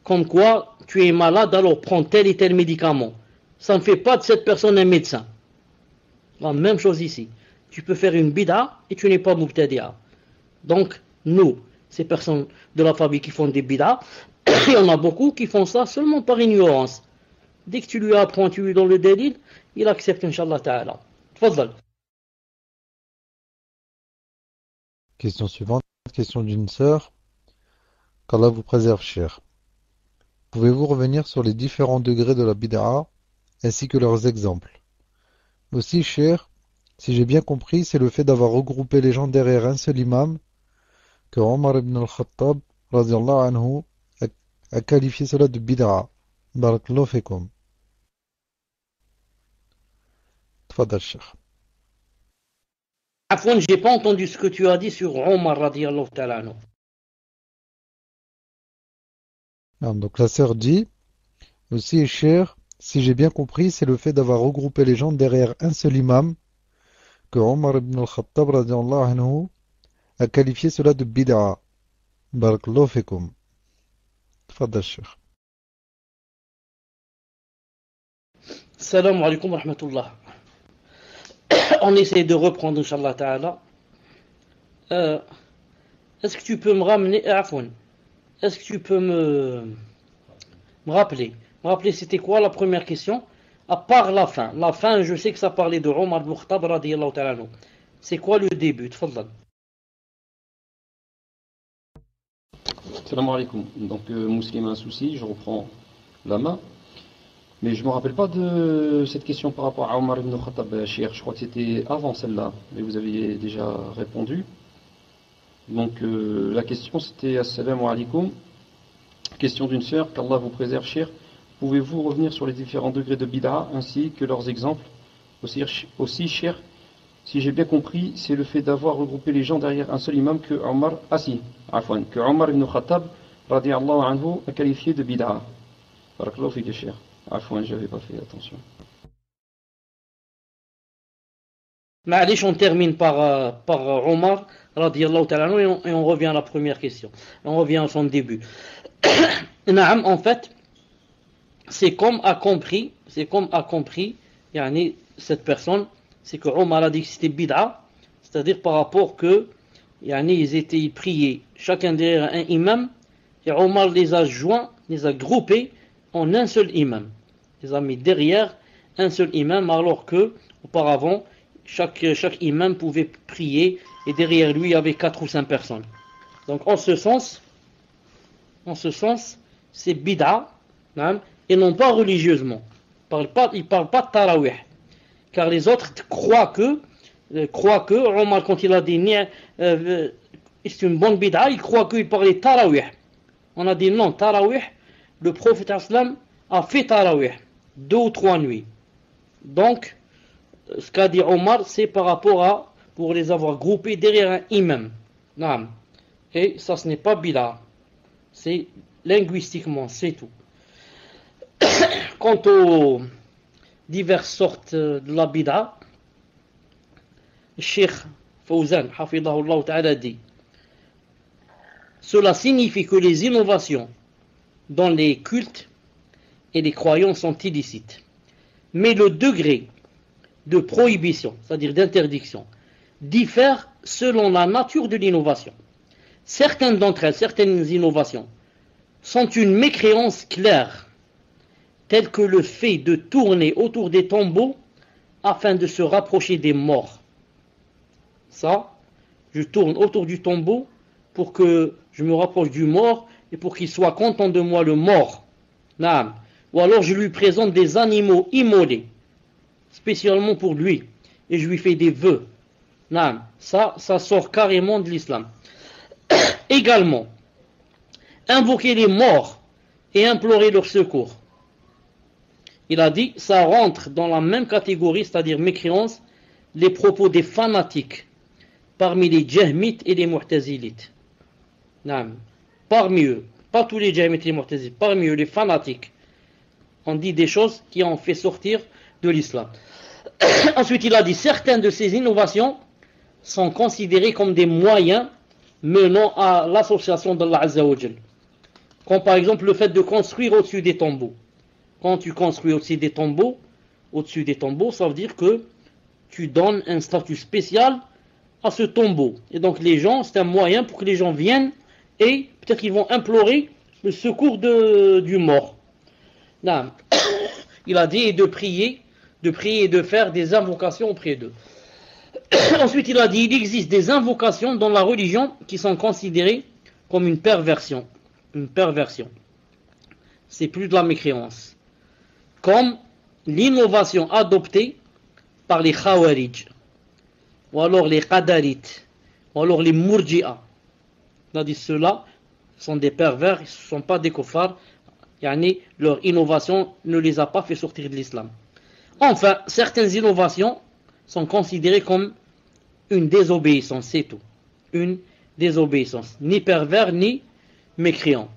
[SPEAKER 1] comme quoi tu es malade, alors prends tel et tel médicament. Ça ne fait pas de cette personne un médecin. La même chose ici. Tu peux faire une bid'a et tu n'es pas mubtadi'a. Donc, nous, ces personnes de la famille qui font des bid'a, il y en a beaucoup qui font ça seulement par ignorance. Dès que tu lui apprends, tu lui donnes le dalil, il accepte, Inch'Allah Ta'ala. Tfadal.
[SPEAKER 3] Question suivante, question d'une sœur. Qu'Allah vous préserve, cher. Pouvez-vous revenir sur les différents degrés de la bid'a ainsi que leurs exemples? Aussi, cher, si j'ai bien compris, c'est le fait d'avoir regroupé les gens derrière un seul imam que Omar ibn al-Khattab radiallahu anhu a qualifié cela de bid'a. Barakallahu fikum. Tfadal, cher.
[SPEAKER 1] Afwan, j'ai pas entendu ce que tu as dit sur Omar radiyallahu ta'ala anhu.
[SPEAKER 3] Donc la sœur dit, aussi, cher, si j'ai bien compris, c'est le fait d'avoir regroupé les gens derrière un seul imam que Omar ibn al-Khattab radiallahu anhu a qualifié cela de bid'a. Barakallahu fikum. Tfadal, cher.
[SPEAKER 1] Salam alaikum wa rahmatullah. On essaie de reprendre, Inch'Allah Ta'ala. Est-ce que tu peux me ramener, Afwan, est-ce que tu peux me rappeler c'était quoi la première question, à part la fin. La fin, je sais que ça parlait de Omar ibn Khattab radiyallahu ta'ala anhu. C'est quoi le début? Tfadal.
[SPEAKER 2] Salam alaikum. Donc, Mouslim a un souci, je reprends la main. Mais je ne me rappelle pas de cette question par rapport à Omar ibn Khattab, Cheikh. Je crois que c'était avant celle-là, mais vous aviez déjà répondu. Donc, la question c'était Assalamu alaikum. Question d'une sœur, qu'Allah vous préserve, Cheikh. Pouvez-vous revenir sur les différents degrés de bid'a ainsi que leurs exemples? Aussi, Cheikh, si j'ai bien compris, c'est le fait d'avoir regroupé les gens derrière un seul imam que Omar, que Omar ibn Khattab, radiyallahu anhu, a qualifié de bid'a. Barakallahu fik, Cheikh. Afwan, j'avais pas fait attention.
[SPEAKER 1] Ma'alish, on termine par Omar radiyallahu ta'ala anhu et on revient à la première question. On revient à son début. Naam, en fait, c'est comme a compris, yani, cette personne, c'est que Omar a dit que c'était bid'a, c'est-à-dire par rapport que, yani, ils priaient chacun derrière un imam, et Omar les a joints, les a groupés en un seul imam. Il les a mis derrière un seul imam, alors que, auparavant, chaque imam pouvait prier, et derrière lui, il y avait 4 ou 5 personnes. Donc, en ce sens, c'est bid'a, et non pas religieusement. Il ne parle pas de tarawih. Car les autres croient que Omar, quand il a dit c'est une bonne bid'a, il croit qu'il parlait tarawih. On a dit non, tarawih, le prophète islam a fait tarawih 2 ou 3 nuits. Donc, ce qu'a dit Omar, c'est par rapport pour les avoir groupés derrière un imam. Et ça, ce n'est pas bid'a. C'est linguistiquement, c'est tout. Quant aux diverses sortes de la bid'a, Cheikh Fawzan, hafidahullah ta'ala, dit: cela signifie que les innovations dans les cultes et les croyances sont illicites. Mais le degré de prohibition, c'est-à-dire d'interdiction, diffère selon la nature de l'innovation. Certaines d'entre elles, certaines innovations, sont une mécréance claire, telle que le fait de tourner autour des tombeaux afin de se rapprocher des morts. Ça, je tourne autour du tombeau pour que je me rapproche du mort et pour qu'il soit content de moi, le mort. Naam. Ou alors je lui présente des animaux immolés, spécialement pour lui, et je lui fais des vœux. Naam. Ça sort carrément de l'islam. Également, invoquer les morts et implorer leur secours. Il a dit, ça rentre dans la même catégorie, c'est-à-dire mécréance, les propos des fanatiques, parmi les Jahmites et les Mu'tazilites. Parmi eux, pas tous les Jahmites et les Mu'tazilites, parmi eux, les fanatiques, on dit des choses qui ont fait sortir de l'islam. Ensuite, il a dit, certaines de ces innovations sont considérées comme des moyens menant à l'association d'Allah Azza wa Jal. Comme par exemple le fait de construire au-dessus des tombeaux. Quand tu construis au-dessus des tombeaux, ça veut dire que tu donnes un statut spécial à ce tombeau. Et donc les gens, c'est un moyen pour que les gens viennent et peut-être qu'ils vont implorer le secours du mort. Non. Il a dit de prier et de faire des invocations auprès d'eux. Ensuite, il a dit, il existe des invocations dans la religion qui sont considérées comme une perversion. Une perversion. C'est plus de la mécréance. Comme l'innovation adoptée par les Khawarij, ou alors les Qadarites, ou alors les Murji'a. Il a dit, ceux-là sont des pervers, ils ne sont pas des kuffars. Leur innovation ne les a pas fait sortir de l'islam. Enfin, certaines innovations sont considérées comme une désobéissance, c'est tout. Une désobéissance. Ni pervers, ni mécréant.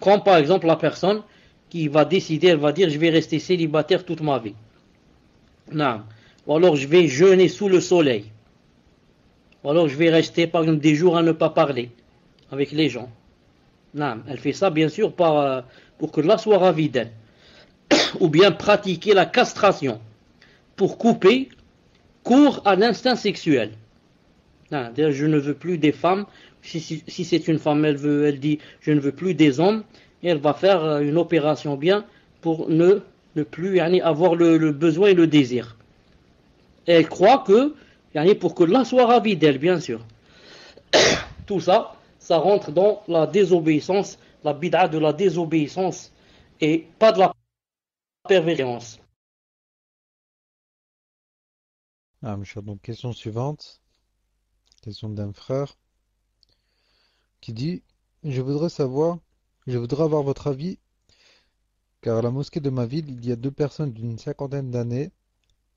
[SPEAKER 1] Comme par exemple la personne qui va décider, elle va dire, je vais rester célibataire toute ma vie. Non. Ou alors je vais jeûner sous le soleil. Ou alors je vais rester par exemple des jours à ne pas parler avec les gens. Non. Elle fait ça bien sûr pour que Allah soit ravi d'elle. Ou bien pratiquer la castration pour couper court à l'instinct sexuel. Non, je ne veux plus des femmes. Si c'est une femme, elle dit je ne veux plus des hommes, et elle va faire une opération bien pour ne plus avoir le besoin et le désir. Et elle croit que pour que Allah soit ravi d'elle, bien sûr. Tout ça, ça rentre dans la désobéissance, la bid'a de la désobéissance et pas de la perversion.
[SPEAKER 3] Ah, monsieur, donc question suivante. Question d'un frère qui dit, je voudrais avoir votre avis, car à la mosquée de ma ville, il y a deux personnes d'une cinquantaine d'années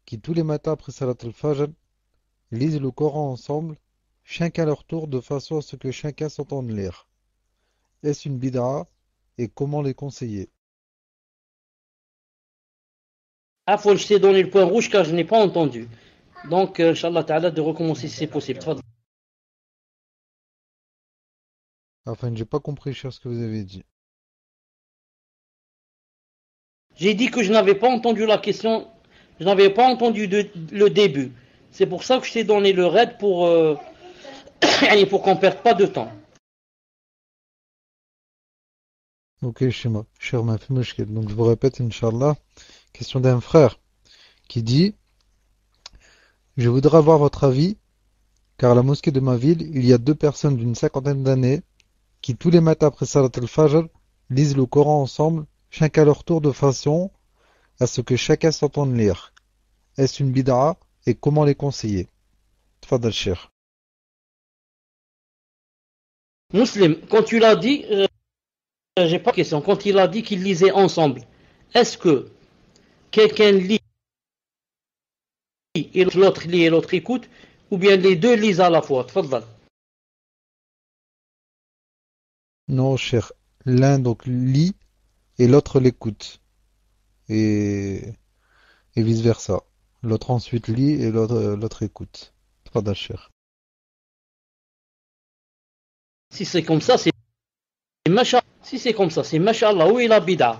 [SPEAKER 3] qui tous les matins après Salat al-Fajr lisent le Coran ensemble, chacun à leur tour, de façon à ce que chacun s'entende lire. Est-ce une bid'a et comment les conseiller?
[SPEAKER 1] Ah, faut que je t'ai donné le point rouge car je n'ai pas entendu. Donc, Inch'Allah Ta'ala, de recommencer si c'est possible.
[SPEAKER 3] Enfin, j'ai pas compris, cher, ce que vous avez dit.
[SPEAKER 1] J'ai dit que je n'avais pas entendu la question, je n'avais pas entendu le début. C'est pour ça que je t'ai donné le raid pour qu'on ne perde pas de temps.
[SPEAKER 3] Ok, cher ma fille, donc je vous répète, Inch'Allah, question d'un frère qui dit, je voudrais avoir votre avis, car à la mosquée de ma ville, il y a deux personnes d'une cinquantaine d'années qui tous les matins après Salat al-Fajr lisent le Coran ensemble, chacun à leur tour, de façon à ce que chacun s'entende lire. Est-ce une bid'a et comment les conseiller? Tfadal, cher.
[SPEAKER 1] Muslim, quand tu l'as dit, j'ai pas de question. Quand il a dit qu'ils lisaient ensemble, est-ce que quelqu'un lit et l'autre lit et l'autre écoute, ou bien les deux lisent à la fois? Tfadal.
[SPEAKER 3] Non, cher. L'un donc lit et l'autre l'écoute. Et vice-versa. L'autre ensuite lit et l'autre écoute. Tfadal, cher.
[SPEAKER 1] Si c'est comme ça, c'est Mashallah. Si c'est comme ça, c'est Mashallah. Où est la bid'a?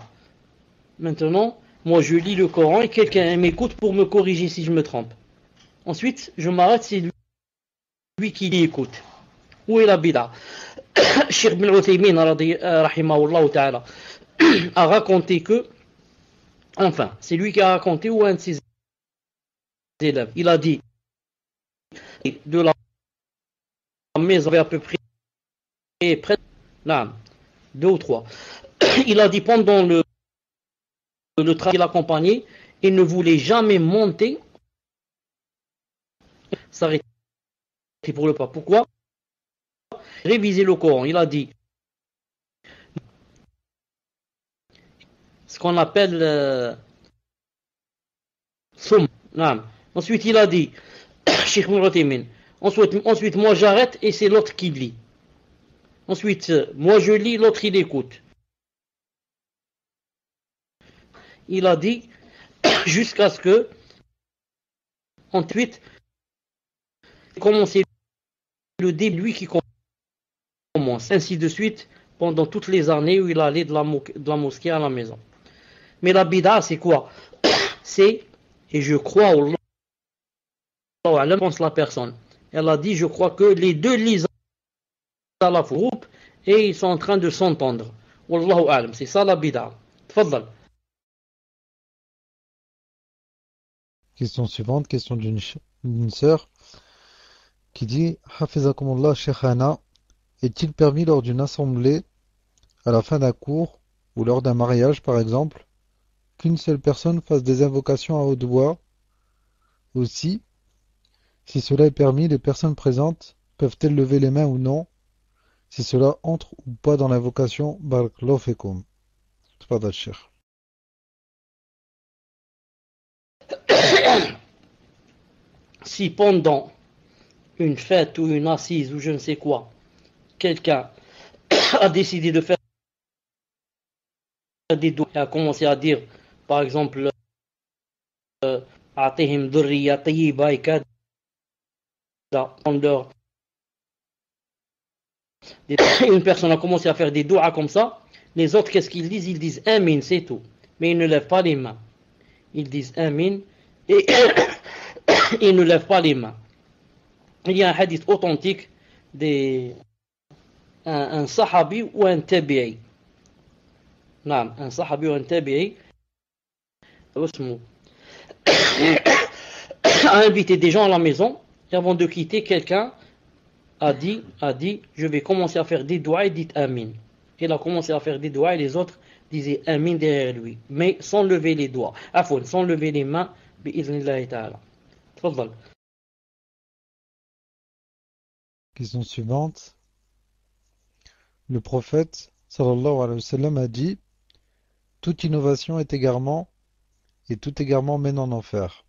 [SPEAKER 1] Maintenant, moi je lis le Coran et quelqu'un m'écoute pour me corriger si je me trompe. Ensuite, je m'arrête, c'est lui qui écoute. Où est la bid'a? Cheikh Ibn Uthaymin, rahimahullah ta'ala, a raconté que, enfin, c'est lui qui a raconté ou un de ses élèves. Il a dit, de la maison à peu près près, là, 2 ou 3. Il a dit pendant le travail qu'il accompagnait, il ne voulait jamais monter, s'arrêter pour le pas. Pourquoi? Réviser le Coran. Il a dit ce qu'on appelle soum. Ensuite, il a dit Cheikh Ibn ensuite, moi j'arrête et c'est l'autre qui lit. Ensuite, moi je lis, l'autre il écoute. Il a dit jusqu'à ce que ensuite commencer le début, lui qui commence, ainsi de suite pendant toutes les années où il allait de la mosquée à la maison. Mais la bid'a c'est quoi? C'est, et je crois pense la personne. Elle a dit, je crois que les deux lisent à la groupe et ils sont en train de s'entendre. Wallahu a'lam, c'est ça la bid'a. Tfaddal.
[SPEAKER 3] Question suivante, question d'une sœur qui dit Hafizakumullah Sheikhana, est-il permis lors d'une assemblée, à la fin d'un cours ou lors d'un mariage par exemple, qu'une seule personne fasse des invocations à haute voix? Aussi, si cela est permis, les personnes présentes peuvent-elles lever les mains ou non? Si cela entre ou pas dans l'invocation, Barakallahu fikum. Tfadal Cheikh.
[SPEAKER 1] Si pendant une fête ou une assise ou je ne sais quoi, quelqu'un a décidé de faire des doigts et a commencé à dire, par exemple, Atihim Durriya Tayyiba et Kada, une personne a commencé à faire des doigts comme ça, les autres, qu'est-ce qu'ils disent? Ils disent Amin, c'est tout. Mais ils ne lèvent pas les mains. Ils disent Amin et ils ne lèvent pas les mains. Il y a un hadith authentique un sahabi ou un tabi'i. Non, un sahabi ou un tabi'i a invité des gens à la maison et avant de quitter, quelqu'un a dit, je vais commencer à faire des doigts et dites Amin. Il a commencé à faire des doigts et les autres disaient Amin derrière lui, mais sans lever les doigts. Sans lever les mains, bi'iznillahi ta'ala. Tfaddal.
[SPEAKER 3] Question suivante. Le prophète sallallahu alayhi wa sallam a dit toute innovation est égarement et tout égarement mène en enfer.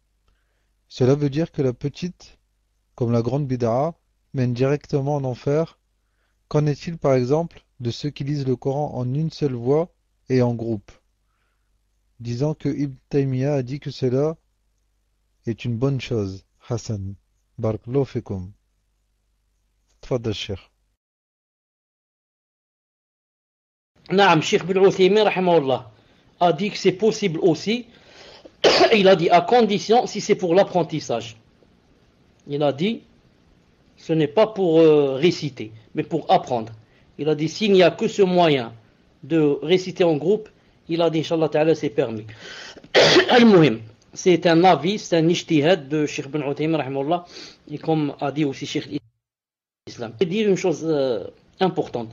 [SPEAKER 3] Cela veut dire que la petite, comme la grande bid'a, mène directement en enfer. Qu'en est-il par exemple de ceux qui lisent le Coran en une seule voix et en groupe, disant que Ibn Taymiyyah a dit que cela est une bonne chose? Hassan, barakallahu fikum. Tfaddal Cheikh.
[SPEAKER 1] Naam, Cheikh Ibn Uthaymin rahimahullah a dit que c'est possible aussi. Il a dit à condition si c'est pour l'apprentissage. Il a dit ce n'est pas pour réciter, mais pour apprendre. Il a dit s'il n'y a que ce moyen de réciter en groupe, il a dit Inch'Allah Ta'ala c'est permis. Al-Muhim, c'est un avis, c'est un ijtihad de Cheikh Ibn Uthaymin rahimahullah, et comme a dit aussi Cheikh l'Islam. Je vais dire une chose importante.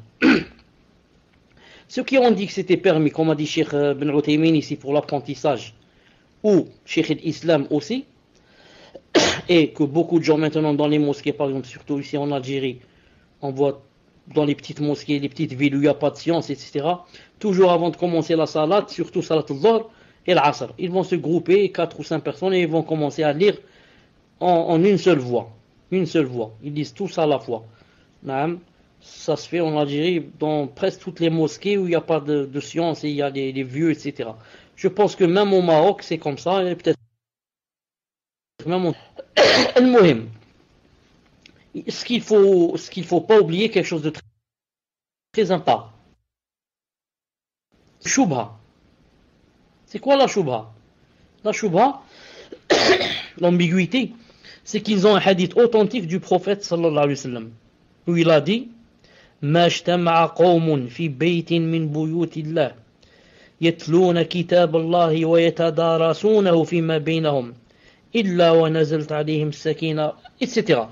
[SPEAKER 1] Ceux qui ont dit que c'était permis, comme a dit Cheikh Ibn Uthaymin ici pour l'apprentissage, ou Cheikh l'Islam aussi, et que beaucoup de gens maintenant dans les mosquées, par exemple, surtout ici en Algérie, on voit dans les petites mosquées, les petites villes où il n'y a pas de science, etc., toujours avant de commencer la salat, surtout salat al-Dhuhr et l'Asr, ils vont se grouper, 4 ou 5 personnes, et ils vont commencer à lire en une seule voix. Une seule voix. Ils disent tous à la fois. Ça se fait en Algérie dans presque toutes les mosquées où il n'y a pas de science et il y a les vieux, etc. Je pense que même au Maroc, c'est comme ça, et peut-être même au... Al-Muhim. Ce qu'il faut pas oublier, quelque chose de très, très important. Shubha. C'est quoi la shubha? La shubha, l'ambiguïté, c'est qu'ils ont un hadith authentique du prophète sallallahu alayhi wa sallam, où il a dit ما اجتمع قوم في بيت من بيوت الله يتلون كتاب الله ويتدارسونه فيما بينهم إلا ونزلت عليهم السكينة, etc.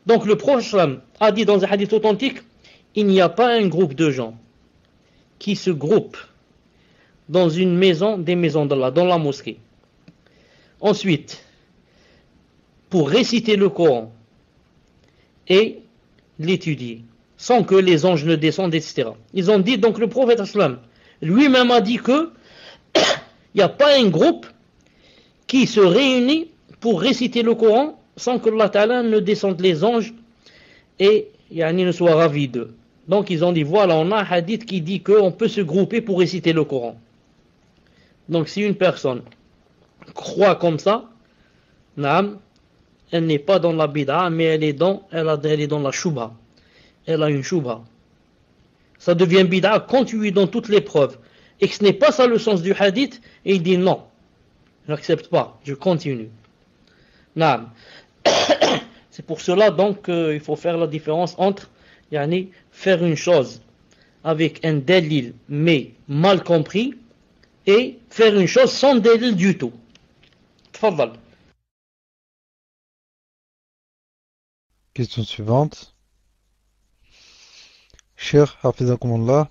[SPEAKER 1] Donc le prophète a dit dans un hadith authentique, il n'y a pas un groupe de gens qui se groupent dans une maison des maisons d'Allah, dans la mosquée. Ensuite, pour réciter le Coran et l'étudier, sans que les anges ne descendent, etc. Ils ont dit, donc le prophète lui-même a dit que il n'y a pas un groupe qui se réunit pour réciter le Coran sans que Allah Ta'ala ne descende les anges et ne soit ravi d'eux. Donc ils ont dit, voilà, on a un hadith qui dit qu'on peut se grouper pour réciter le Coran. Donc si une personne croit comme ça, elle n'est pas dans la bid'a, mais elle est dans la shubha. Elle a une shubha. Ça devient bid'a quand tu lui donnes toutes les preuves et que ce n'est pas ça le sens du hadith, et il dit non, je n'accepte pas, je continue. C'est pour cela donc il faut faire la différence entre yani, faire une chose avec un dalil mais mal compris et faire une chose sans dalil du tout. Tfadal.
[SPEAKER 3] Question suivante. Cher Hafizakumullah,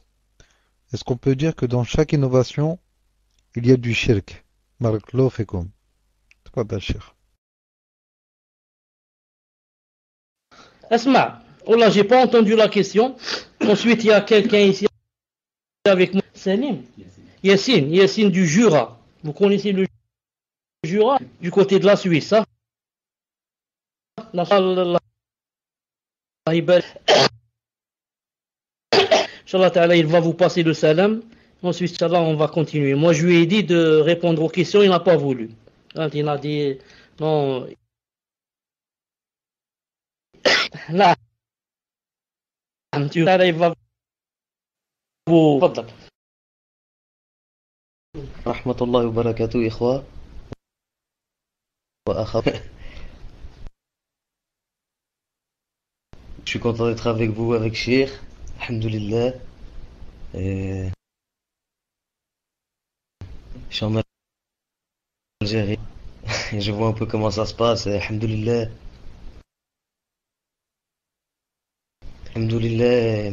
[SPEAKER 3] est-ce qu'on peut dire que dans chaque innovation, il y a du shirk? Barakallahu fikum. Tfadal, cher.
[SPEAKER 1] Asma, oh là, j'ai pas entendu la question. Ensuite, il y a quelqu'un ici avec moi. Salim. Yassine du Jura. Vous connaissez le Jura du côté de la Suisse, hein? Inch'Allah ta'ala, il va vous passer le salam. Ensuite, Inch'Allah, on va continuer. Moi, je lui ai dit de répondre aux questions, il n'a pas voulu. Quand il a dit non. Là, il va vous.
[SPEAKER 4] Rahmatullahi wa barakatuh, ikhwa. Je suis content d'être avec vous, avec Cheikh. Alhamdulillah. Et je suis en Algérie. Et je vois un peu comment ça se passe. Et Alhamdulillah. Alhamdulillah.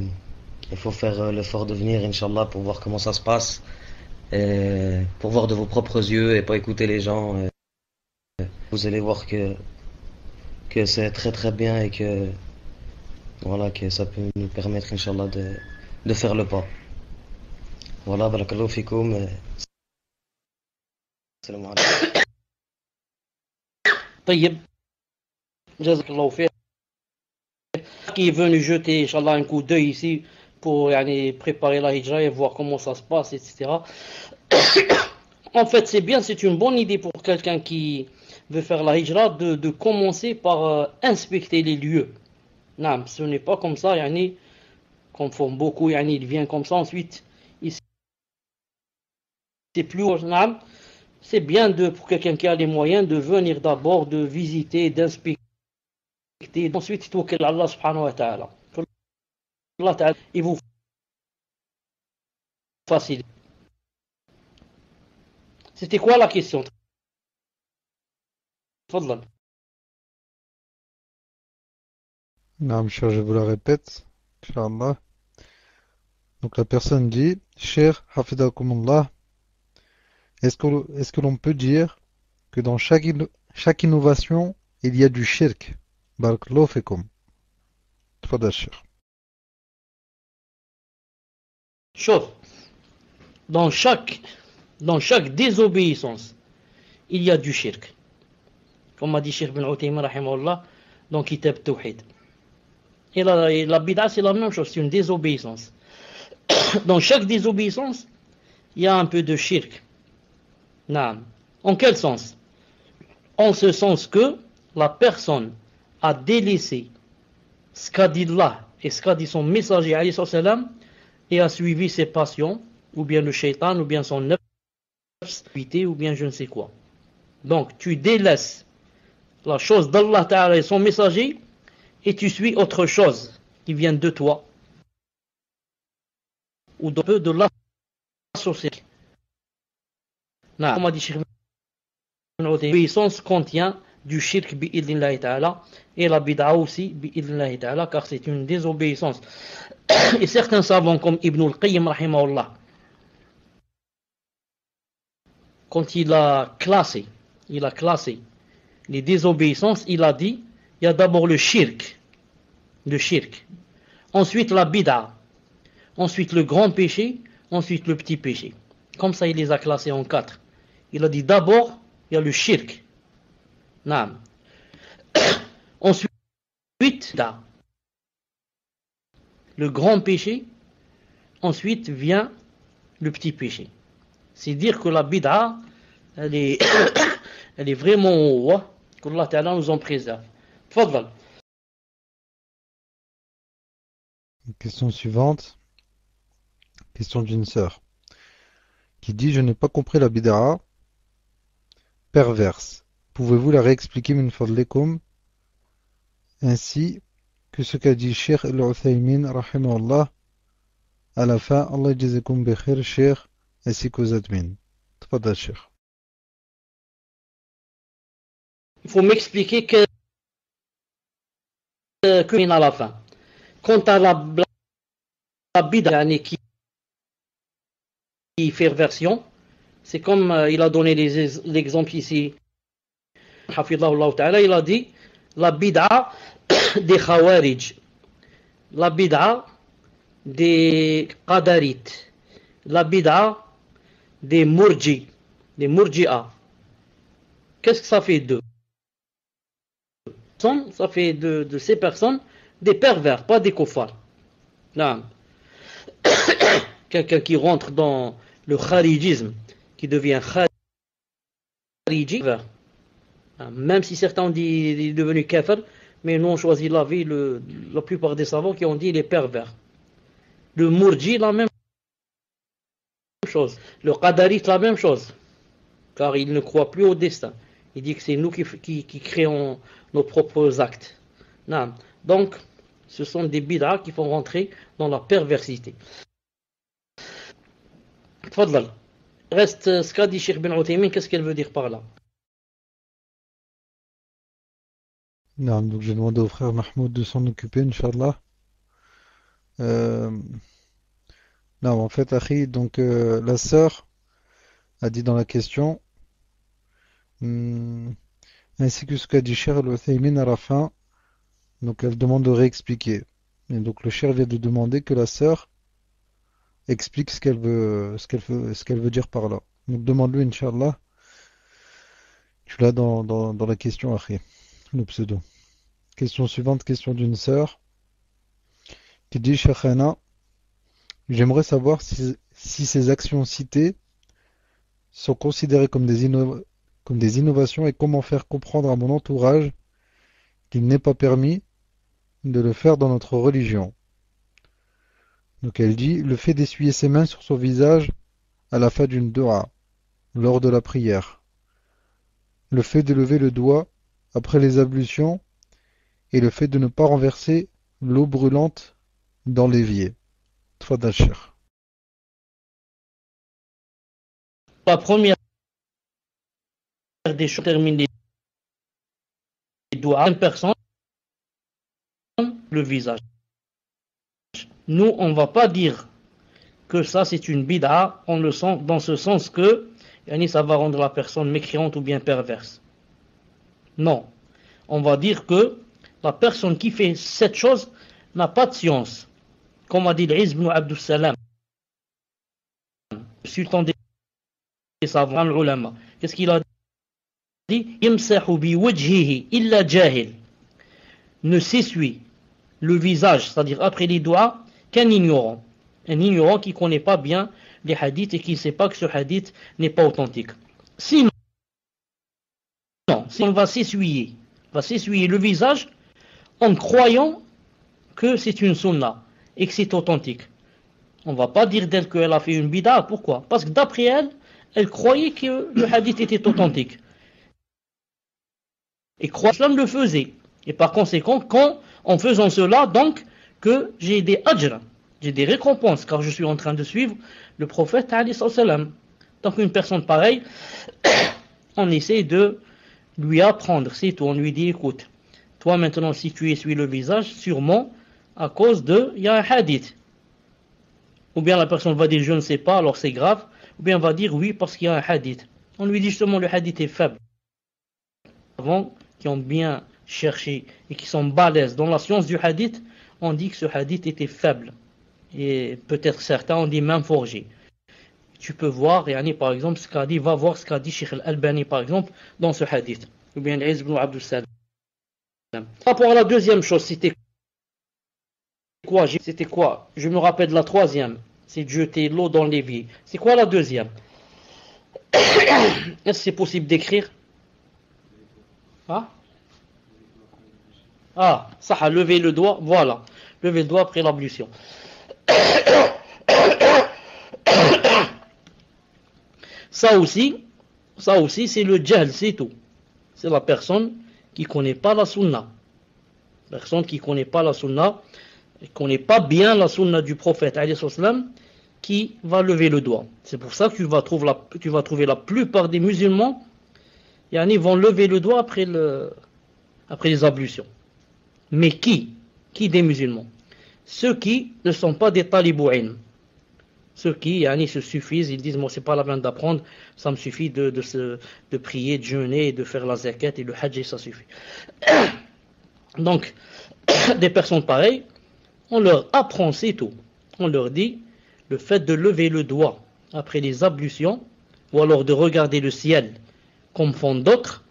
[SPEAKER 4] Il faut faire l'effort de venir, Inch'Allah, pour voir comment ça se passe. Et pour voir de vos propres yeux et pas écouter les gens. Et vous allez voir que c'est très très bien et que voilà, que ça peut nous permettre, Inch'Allah, de faire le pas. Voilà, barakallahu fikoum. Salam alaikum.
[SPEAKER 1] طيب جزاك الله خير qui est venu jeter Inch'Allah un coup d'œil ici pour yani, préparer la hijra et voir comment ça se passe, etc. En fait, c'est bien, c'est une bonne idée pour quelqu'un qui veut faire la hijra de commencer par inspecter les lieux. Non, ce n'est pas comme ça, yani, comme font beaucoup, yani, il vient comme ça, ensuite, c'est plus non, c'est bien pour quelqu'un qui a les moyens de venir d'abord, de visiter, d'inspecter, ensuite, il faut qu'Allah subhanahu wa ta'ala. Allah ta'ala, il vous facilite. C'était quoi la question? Fadlan.
[SPEAKER 3] Non, cher, je vous la répète. Inch'Allah. Donc la personne dit, cher Hafizakumullah, est-ce que l'on peut dire que dans chaque innovation, il y a du shirk? Barakallahu fikum. Tfadal, cher.
[SPEAKER 1] Chose. Dans chaque désobéissance, il y a du shirk. Comme a dit Cheikh bin Uthaymin rahimahullah dans Kitab Tawhid. Et la bid'a c'est la même chose, c'est une désobéissance. Dans chaque désobéissance, il y a un peu de shirk. Naam. En quel sens? En ce sens que la personne a délaissé ce qu'a dit Allah et ce qu'a dit son messager alayhi salam et a suivi ses passions, ou bien le shaitan, ou bien son nafs, ou bien je ne sais quoi. Donc tu délaisses la chose d'Allah Ta'ala et son messager et tu suis autre chose qui vient de toi ou de la société. Comme a dit Cheikh l'obéissance contient du shirk bi'idnillahi ta'ala et la bid'a aussi bi'idnillahi ta'ala car c'est une désobéissance. Et certains savants comme Ibn al-Qayyim rahimahullah, quand il a classé les désobéissances, il a dit il y a d'abord le shirk, ensuite la bid'a, ensuite le grand péché, ensuite le petit péché. Comme ça il les a classés en 4. Il a dit d'abord il y a le shirk, naam. Ensuite le grand péché, ensuite vient le petit péché. C'est dire que la bid'a elle est vraiment haut, hein, qu'Allah Ta'ala nous en préserve. Tfadal.
[SPEAKER 3] Question suivante. Question d'une sœur qui dit: je n'ai pas compris la bid'a perverse. Pouvez-vous la réexpliquer min fadlikum? ainsi que ce qu'a dit Cheikh Al-Uthaymin, rahimahullah, à la fin, Allah jazakum bi khair, Cheikh, ainsi qu'aux admins. Tfadal, Cheikh.
[SPEAKER 1] Il faut m'expliquer que à la fin. Quant à la bid'a qui fait version, c'est comme il a donné l'exemple ici. Hafidhahullah ta'ala, il a dit la bid'a des khawarij, la bid'a des qadarites, la bid'a des murji'a. Qu'est-ce que ça fait d'eux? Ça fait de ces personnes des pervers, pas des kuffars. Là, quelqu'un qui rentre dans le kharijisme, qui devient khariji, même si certains ont dit qu'il est devenu kafir, mais nous on choisit la vie, la plupart des savants qui ont dit il est pervers. Le murji, la même chose. Le qadarite, la même chose. Car il ne croit plus au destin. Il dit que c'est nous qui créons nos propres actes. Non. Donc, ce sont des bid'as qui font rentrer dans la perversité. Tfadlal. Reste ce qu'a dit Cheikh Ben Uthaymin, qu'est-ce qu'elle veut dire par là?
[SPEAKER 3] Non, donc j'ai demandé au frère Mahmoud de s'en occuper, Inch'Allah. Non, en fait, Akhi, donc la sœur a dit dans la question, ainsi que ce qu'a dit Cheikh Al-Uthaymin à la fin, donc elle demande de réexpliquer. Et donc le Cheikh vient de demander que la sœur explique ce qu'elle veut dire par là. Donc demande-lui, Inch'Allah. Tu l'as dans la question, Akhi, le pseudo. Question suivante, question d'une sœur qui dit, Cheikhana, j'aimerais savoir si ces actions citées sont considérées comme des innovations et comment faire comprendre à mon entourage qu'il n'est pas permis de le faire dans notre religion. Donc elle dit, le fait d'essuyer ses mains sur son visage à la fin d'une dua, lors de la prière, le fait de lever le doigt après les ablutions et le fait de ne pas renverser l'eau brûlante dans l'évier. Tfadal, Cheikh.
[SPEAKER 1] La première des choses terminées doit à une personne le visage. Nous, on ne va pas dire que ça c'est une bid'a, on le sent dans ce sens que ça va rendre la personne mécréante ou bien perverse. Non. On va dire que la personne qui fait cette chose n'a pas de science. Comme a dit l'Izz ibn Abdus Salam, le sultan des savants, l'ulama. Qu'est-ce qu'il a dit? Yamsahu bi wajhihi illa jahil. Ne s'essuie le visage, c'est-à-dire après les doigts, qu'un ignorant. Un ignorant qui ne connaît pas bien les hadiths et qui ne sait pas que ce hadith n'est pas authentique. Sinon, si on va s'essuyer le visage en croyant que c'est une sunna et que c'est authentique. On ne va pas dire d'elle qu'elle a fait une bid'a. Pourquoi? Parce que d'après elle, elle croyait que le hadith était authentique. Et croyait que l'islam le faisait. Et par conséquent, en faisant cela, donc, que j'ai des ajr, j'ai des récompenses, car je suis en train de suivre le prophète alayhi salam. Donc une personne pareille, on essaie de lui apprendre, c'est tout. On lui dit, écoute, toi maintenant si tu essuies le visage, sûrement à cause il y a un hadith. Ou bien la personne va dire je ne sais pas, alors c'est grave. Ou bien va dire oui parce qu'il y a un hadith. On lui dit justement le hadith est faible. Avant, qui ont bien cherché et qui sont balèzes dans la science du hadith, on dit que ce hadith était faible. Et peut-être certains ont dit même forgé. Tu peux voir, par exemple, ce qu'a dit, va voir ce qu'a dit Cheikh Al-Albani, par exemple, dans ce hadith. Ou bien l'Izz ibn Abdus Salam. Par rapport à la deuxième chose, c'était quoi? Je me rappelle de la troisième. C'est de jeter l'eau dans l'évier. C'est quoi la deuxième? Est-ce que c'est possible d'écrire? Ça a levé le doigt, voilà. Lever le doigt après l'ablution. Ça aussi, c'est le jahl, c'est tout. C'est la personne qui ne connaît pas la sunna. Personne qui ne connaît pas la sunna, qui ne connaît pas bien la sunna du prophète, alayhi salam, qui va lever le doigt. C'est pour ça que tu vas trouver la plupart des musulmans, ils vont lever le doigt après les ablutions. Mais qui des musulmans? Ceux qui ne sont pas des talibouines. Ceux qui se suffisent, ils disent, moi c'est pas la peine d'apprendre, ça me suffit de prier, de jeûner, de faire la zakat et le hajj, et ça suffit. Donc, des personnes pareilles, on leur apprend, c'est tout. On leur dit, le fait de lever le doigt après les ablutions, ou alors de regarder le ciel comme font d'autres,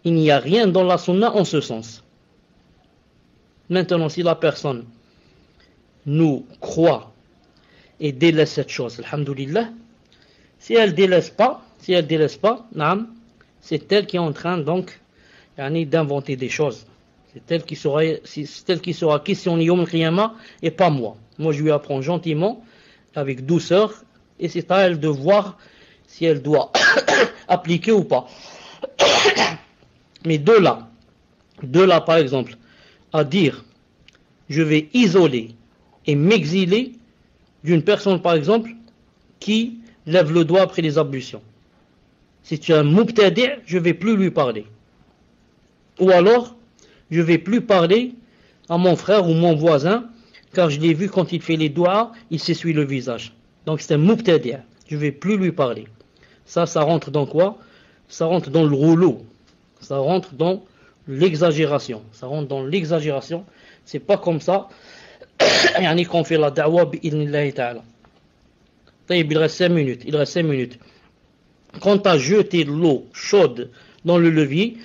[SPEAKER 1] il n'y a rien dans la sunna en ce sens. Maintenant, si la personne nous croit et délaisse cette chose, alhamdoulilah, si elle délaisse pas, c'est elle qui est en train donc d'inventer des choses. C'est elle qui sera questionnée Yawm al-Qiyamah et pas moi. Moi je lui apprends gentiment, avec douceur, et c'est à elle de voir si elle doit appliquer ou pas. Mais de là par exemple, à dire je vais isoler et m'exiler d'une personne par exemple qui lève le doigt après les ablutions. Si tu es un mubtadi', je ne vais plus lui parler. Ou alors, je ne vais plus parler à mon frère ou mon voisin, car je l'ai vu quand il fait les doigts, il s'essuie le visage. Donc c'est un mubtadi', je ne vais plus lui parler. Ça rentre dans quoi? Ça rentre dans le rouleau. Ça rentre dans l'exagération. C'est pas comme ça qu'on fait la da'wa bi'idhnillahi ta'ala. Il reste 5 minutes. Quand tu as jeté l'eau chaude dans le levier,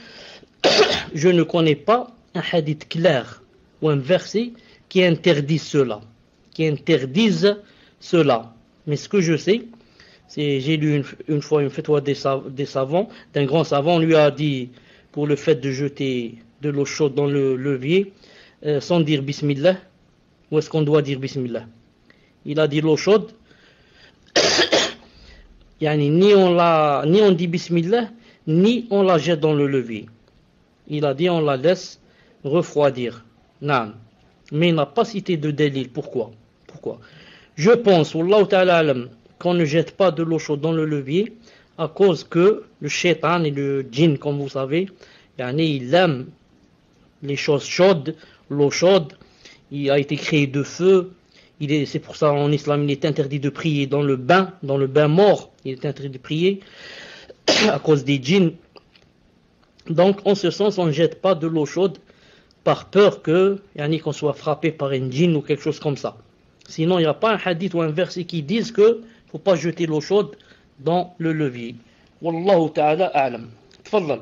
[SPEAKER 1] je ne connais pas un hadith clair ou un verset qui interdise cela. Mais ce que je sais, j'ai lu une fois une fatwa des savants, d'un grand savant, on lui a dit, pour le fait de jeter de l'eau chaude dans le levier, sans dire bismillah, où est-ce qu'on doit dire bismillah? Il a dit l'eau chaude, ni on dit bismillah, ni on la jette dans le levier. Il a dit on la laisse refroidir. Non. Mais il n'a pas cité de délil. Pourquoi? Je pense, wallahu ta'ala alam, qu'on ne jette pas de l'eau chaude dans le levier à cause que le shaitan et le djinn, comme vous savez, il aime les choses chaudes, l'eau chaude. Il a été créé de feu. C'est pour ça en islam il est interdit de prier dans le bain mort. Il est interdit de prier à cause des djinns. Donc en ce sens on ne jette pas de l'eau chaude par peur qu'on soit frappé par un djinn ou quelque chose comme ça. Sinon il n'y a pas un hadith ou un verset qui disent que ne faut pas jeter l'eau chaude dans le levier. Wallahu ta'ala a'lam. Tfaddal.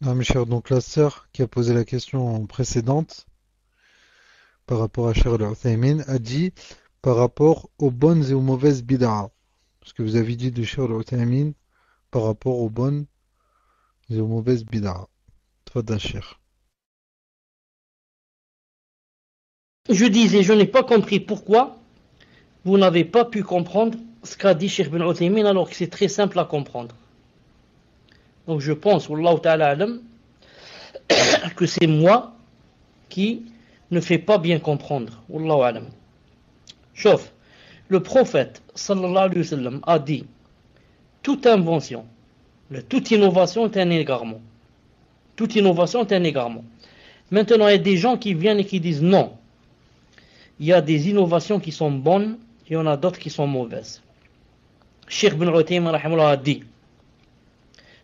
[SPEAKER 3] Non, mes chers, donc la sœur qui a posé la question précédente par rapport à Cheikh Al-Uthaymin a dit par rapport aux bonnes et aux mauvaises bid'a. Ce que vous avez dit de Cheikh Al-Uthaymin par rapport aux bonnes et aux mauvaises bid'a. Tfaddal, Cheikh.
[SPEAKER 1] Je disais, je n'ai pas compris pourquoi vous n'avez pas pu comprendre ce qu'a dit Cheikh Ibn Uthaymin alors que c'est très simple à comprendre. Donc je pense, wallahu ta'ala alam, que c'est moi qui ne fais pas bien comprendre. Wallahu alam. Chauffe. Le prophète sallallahu alayhi wa sallam a dit toute invention, toute innovation est un égarement. Toute innovation est un égarement. Maintenant, il y a des gens qui viennent et qui disent non. Il y a des innovations qui sont bonnes, il y en a d'autres qui sont mauvaises. Cheikh Ibn Uthaymin rahimahullah a dit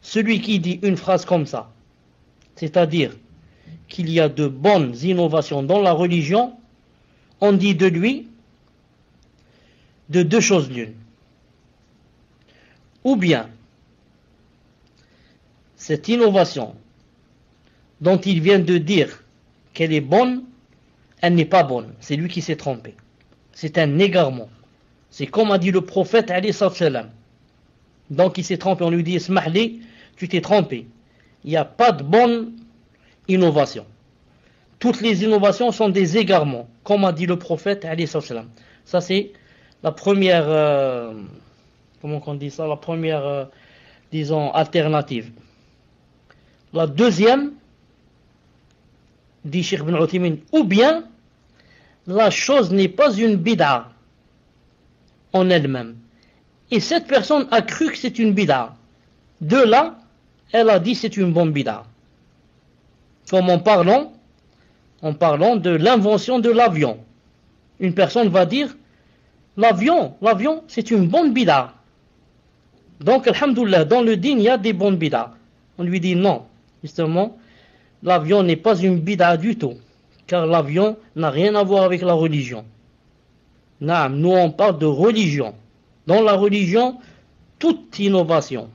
[SPEAKER 1] celui qui dit une phrase comme ça, c'est-à-dire qu'il y a de bonnes innovations dans la religion, on dit de lui de deux choses l'une. Ou bien, cette innovation dont il vient de dire qu'elle est bonne, elle n'est pas bonne. C'est lui qui s'est trompé. C'est un égarement. C'est comme a dit le prophète alayhi salam. Donc il s'est trompé, on lui dit Ismahli, tu t'es trompé. Il n'y a pas de bonne innovation. Toutes les innovations sont des égarements, comme a dit le prophète alayhi salam. Ça c'est la première, comment on dit ça, la première, disons, alternative. La deuxième, dit Cheikh Ibn Uthaymin, ou bien la chose n'est pas une bid'a en elle-même. Et cette personne a cru que c'est une bid'a. De là, elle a dit c'est une bonne bid'a. Comme en parlant de l'invention de l'avion. Une personne va dire l'avion, c'est une bonne bid'a. Donc, alhamdoulilah, dans le din, il y a des bonnes bid'a. On lui dit non, justement, l'avion n'est pas une bid'a du tout, car l'avion n'a rien à voir avec la religion. Non, nous on parle de religion. Dans la religion, toute innovation,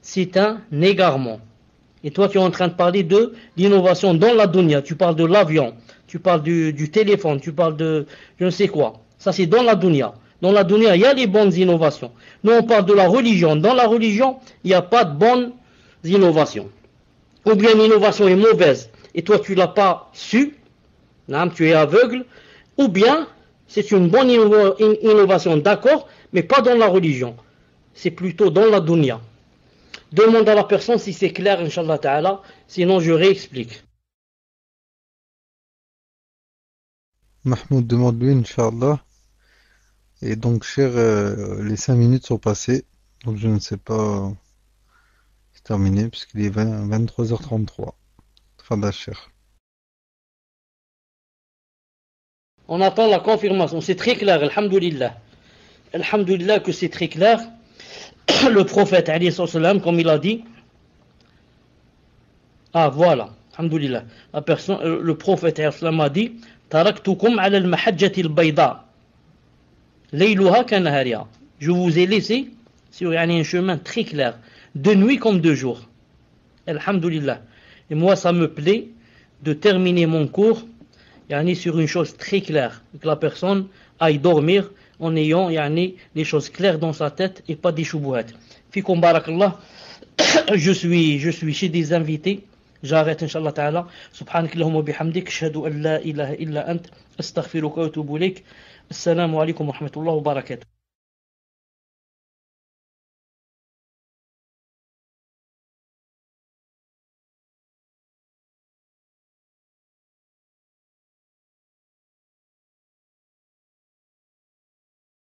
[SPEAKER 1] c'est un égarement. Et toi, tu es en train de parler de l'innovation dans la dunya. Tu parles de l'avion, tu parles du téléphone, tu parles de je ne sais quoi. Ça, c'est dans la dunya. Dans la dunya, il y a les bonnes innovations. Nous, on parle de la religion. Dans la religion, il n'y a pas de bonnes innovations. Ou bien l'innovation est mauvaise et toi, tu ne l'as pas su, non, tu es aveugle, ou bien c'est une bonne innovation, d'accord, mais pas dans la religion. C'est plutôt dans la dunya. Demande à la personne si c'est clair, Inch'Allah Ta'ala, sinon je réexplique.
[SPEAKER 3] Mahmoud demande lui, Inch'Allah. Et donc, cher, les 5 minutes sont passées. Donc, je ne sais pas. C'est terminé, puisqu'il est 23h33. Tfadal, cher.
[SPEAKER 1] On attend la confirmation. C'est très clair, alhamdulillah. Alhamdulillah que c'est très clair. Le prophète, alayhi salam, comme il a dit. Ah, voilà. Alhamdulillah. Le prophète, alayhi salam, a dit Taraktukum ala al-mahajjati al-bayda. Layluha kanahariha. Je vous ai laissé sur un chemin très clair, de nuit comme de jour. Alhamdulillah. Et moi, ça me plaît de terminer mon cours sur une chose très claire, que la personne aille dormir en ayant les choses claires dans sa tête et pas des choubouhats. Fikum barakallah, je suis chez des invités. J'arrête, Inch'Allah Ta'ala. Subhanakallahumma bihamdik, ashhadu an la ilaha illa ant, astaghfiruka wa atubu ilayk. Assalamu alaikum wa rahmatullahi wa barakatuh.